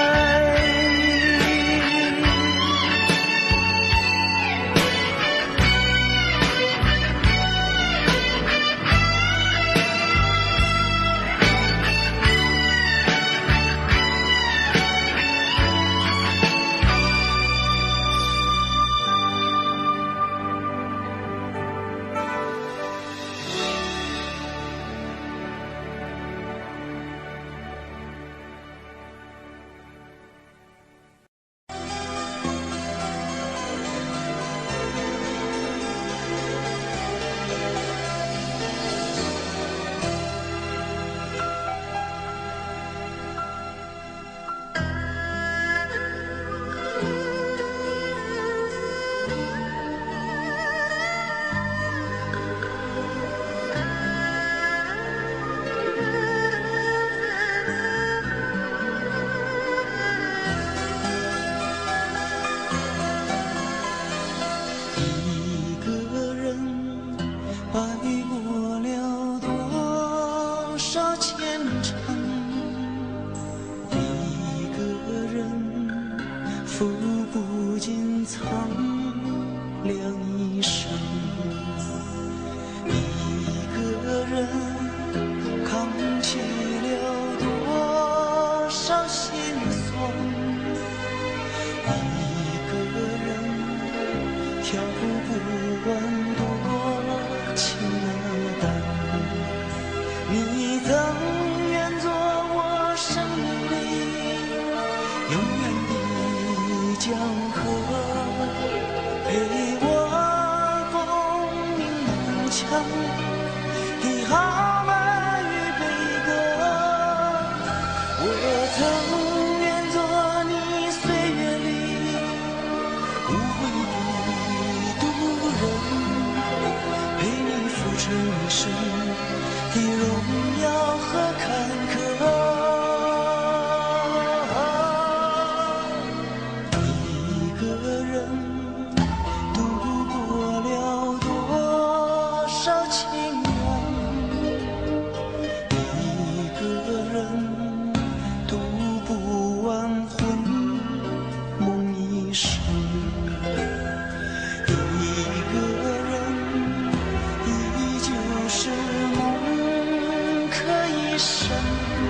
生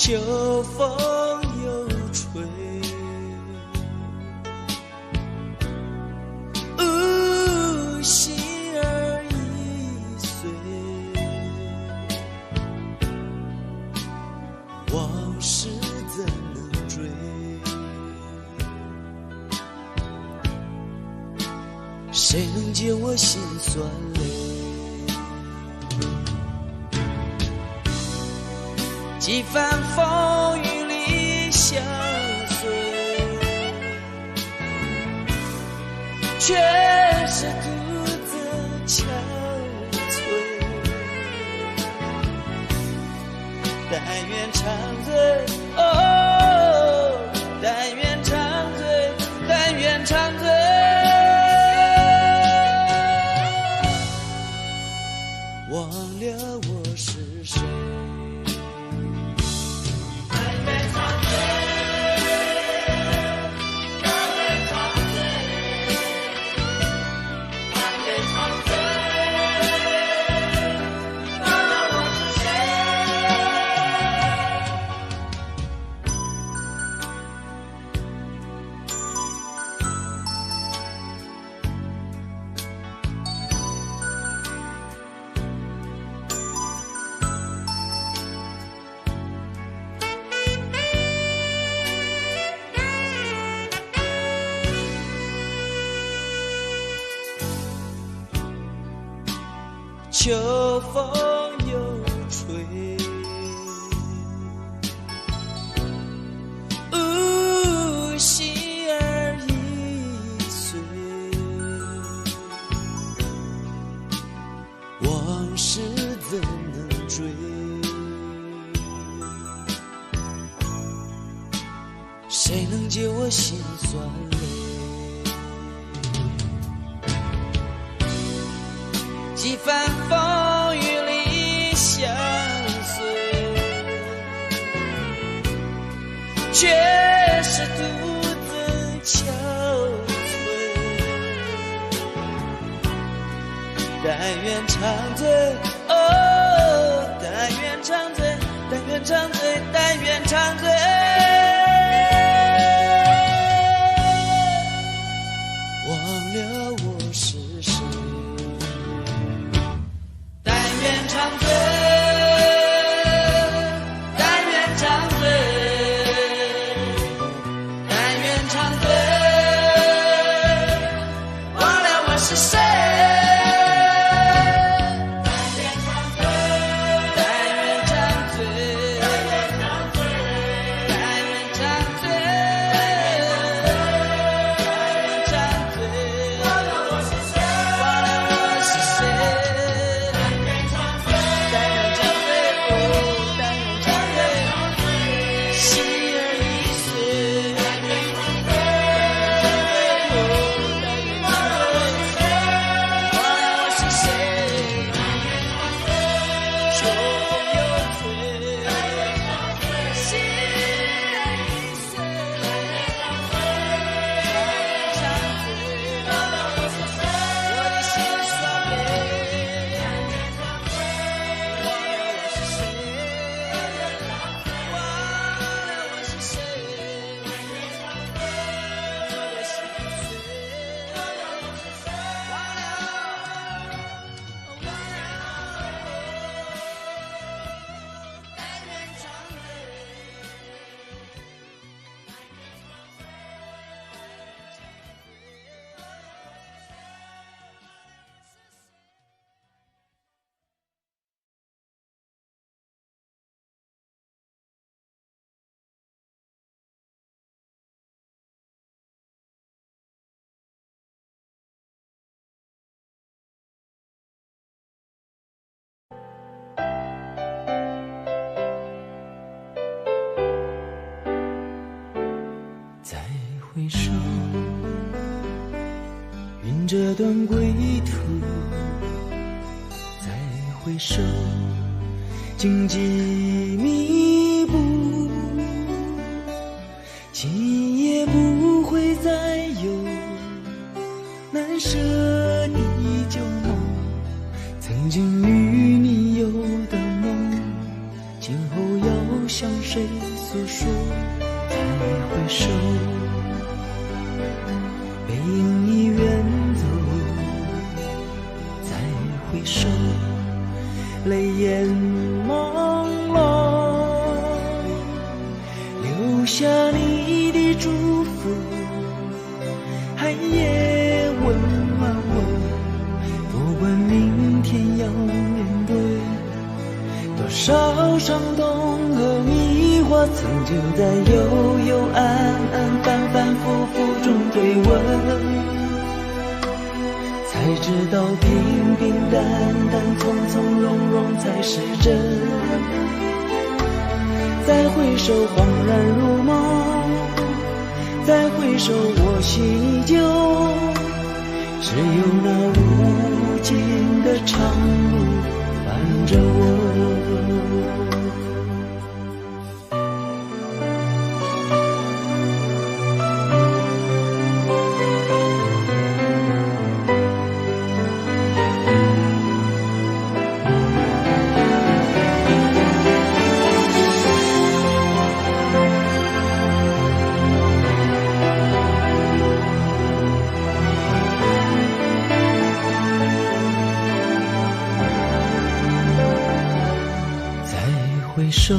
秋风又吹，心儿已碎，往事怎能追？谁能解我心酸泪？几番风雨里相随，却是独自憔悴。但愿长醉，哦，但愿长醉，但愿长醉。忘了我是谁。秋风又吹，心儿已碎，往事怎能追？谁能解我心酸泪？几番风雨里相随，却是独自憔悴。但愿长醉，哦，但愿长醉，但愿长醉，但愿长醉。忘了我是谁。长醉，但愿长醉，但愿长醉，忘了我是谁。但愿长醉，但愿长醉，但愿长醉，但愿长醉，忘了我是谁，忘了我是谁。回首，云这段归途，再回首，荆棘密布，今夜不会再有难舍的旧梦，曾经与你有的梦，今后要向谁诉说？再回首，背影已远走。再回首，泪眼朦胧，留下你的祝福，寒夜温暖我。不管明天要面对多少伤痛和迷惑，曾就在幽幽暗暗、反反复复中追问，才知道平平淡淡、从从容容才是真。再回首，恍然如梦；再回首，我心依旧。只有那无尽的长路伴着我。回首，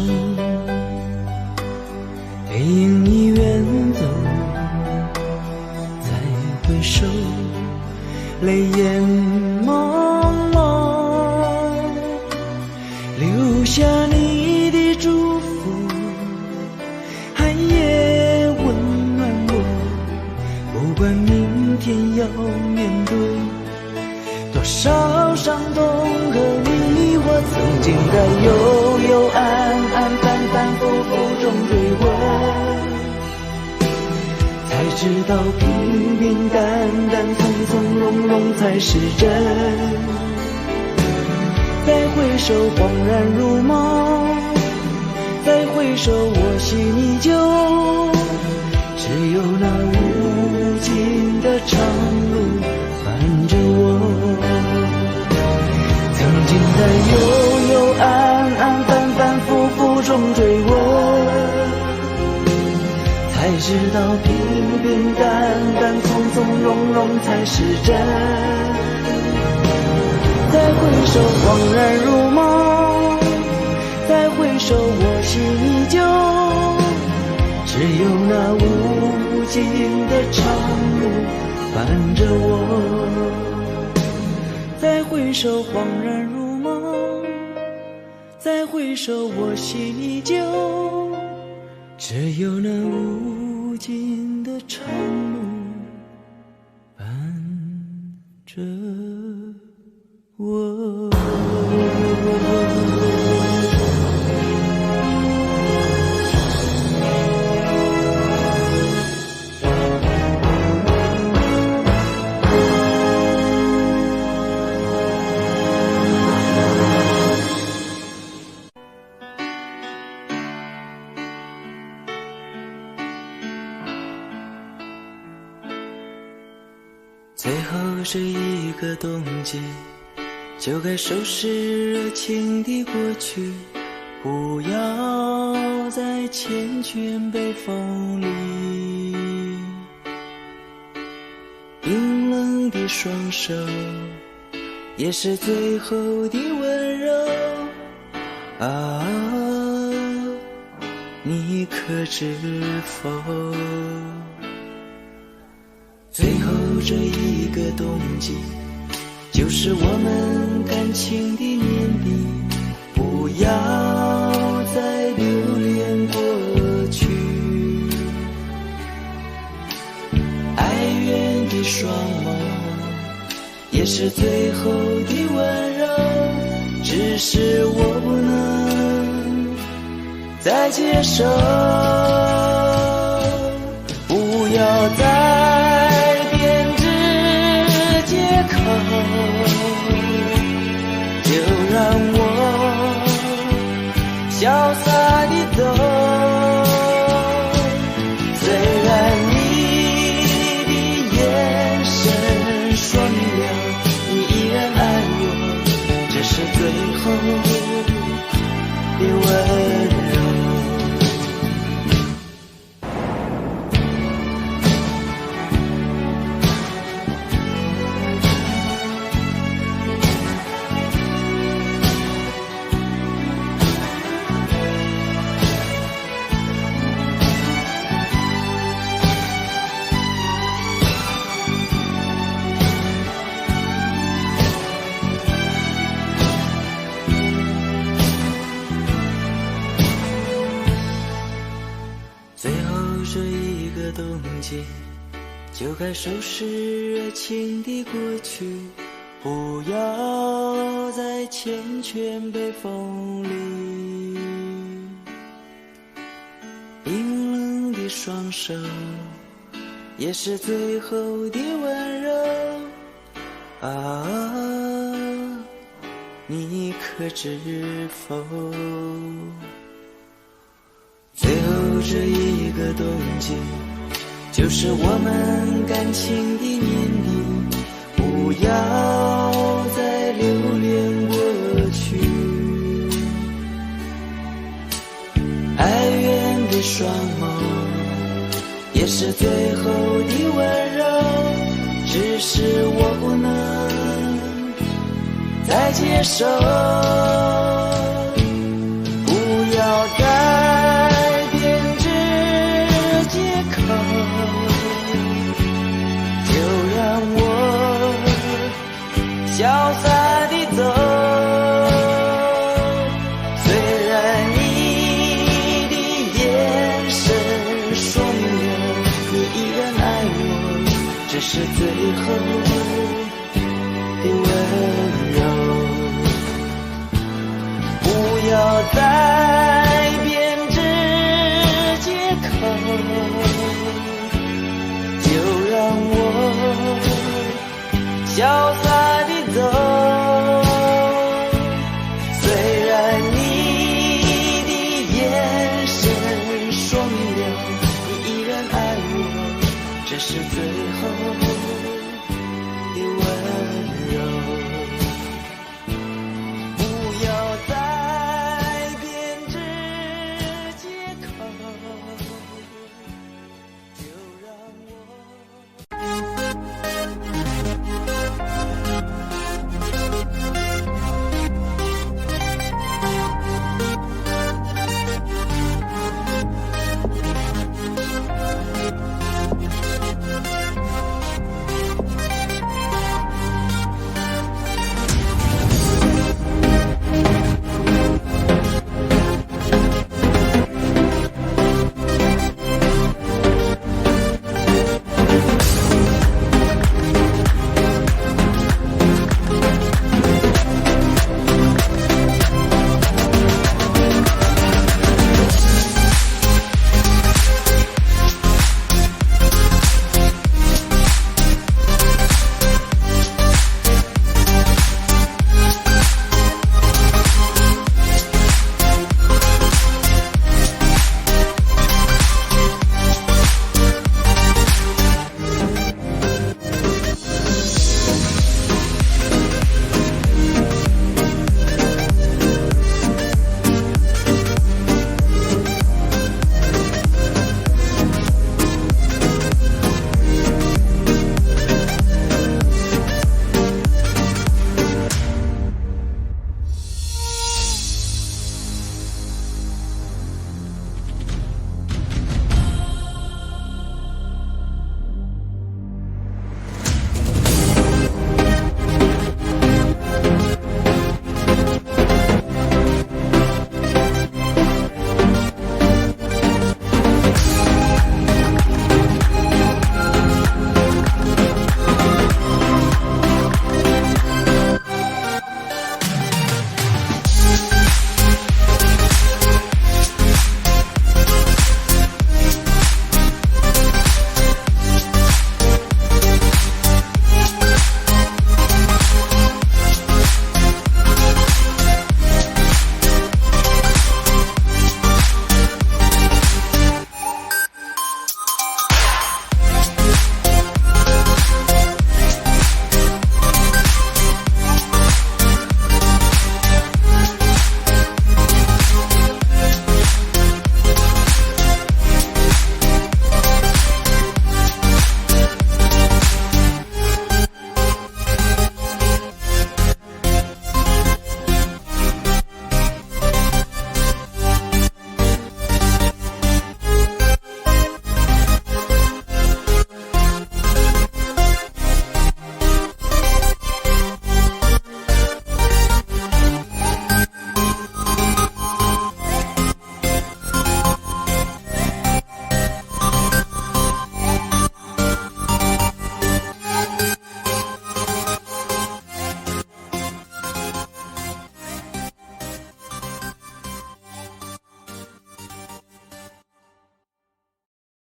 背影已远走。再回首，泪眼朦胧，留下你的祝福，寒夜温暖我。不管明天要面对多少伤痛和迷惑，曾经在幽幽暗暗、反反复复中追问，才知道平平淡淡、从从容容才是真。再回首，恍然如梦；再回首，我心依旧。只有那无尽的长路伴着我。曾经在幽幽暗暗、反反复复中追问，才知道平平淡淡、从从容容才是真。再回首，恍然如梦；再回首，我心依旧。只有那无尽的长路伴着我。再回首，恍然如梦；再回首，我心依旧。只有那无尽的长路伴着我。最后这一个冬季，就该收拾热情的过去，不要再缱绻北风里。冰冷的双手，也是最后的温柔啊，你可知否？最后这一个冬季，就是我们感情的年底，不要再留恋过去。哀怨的双眸，也是最后的温柔，只是我不能再接受。不要再编织借口，就让我潇洒地走。虽然你的眼神说明了你依然爱我，这是最后的温柔。西，就该收拾热情的过去，不要再缱绻被风里。冰冷的双手，也是最后的温柔啊，你可知否？最后这一个冬季，就是我们感情的年龄，不要再留恋过去。哀怨的双眸，也是最后的温柔，只是我不能再接受。不要改变这借口，就让我潇洒地走。虽然你的眼神说明了你依然爱我，只是最后的温柔。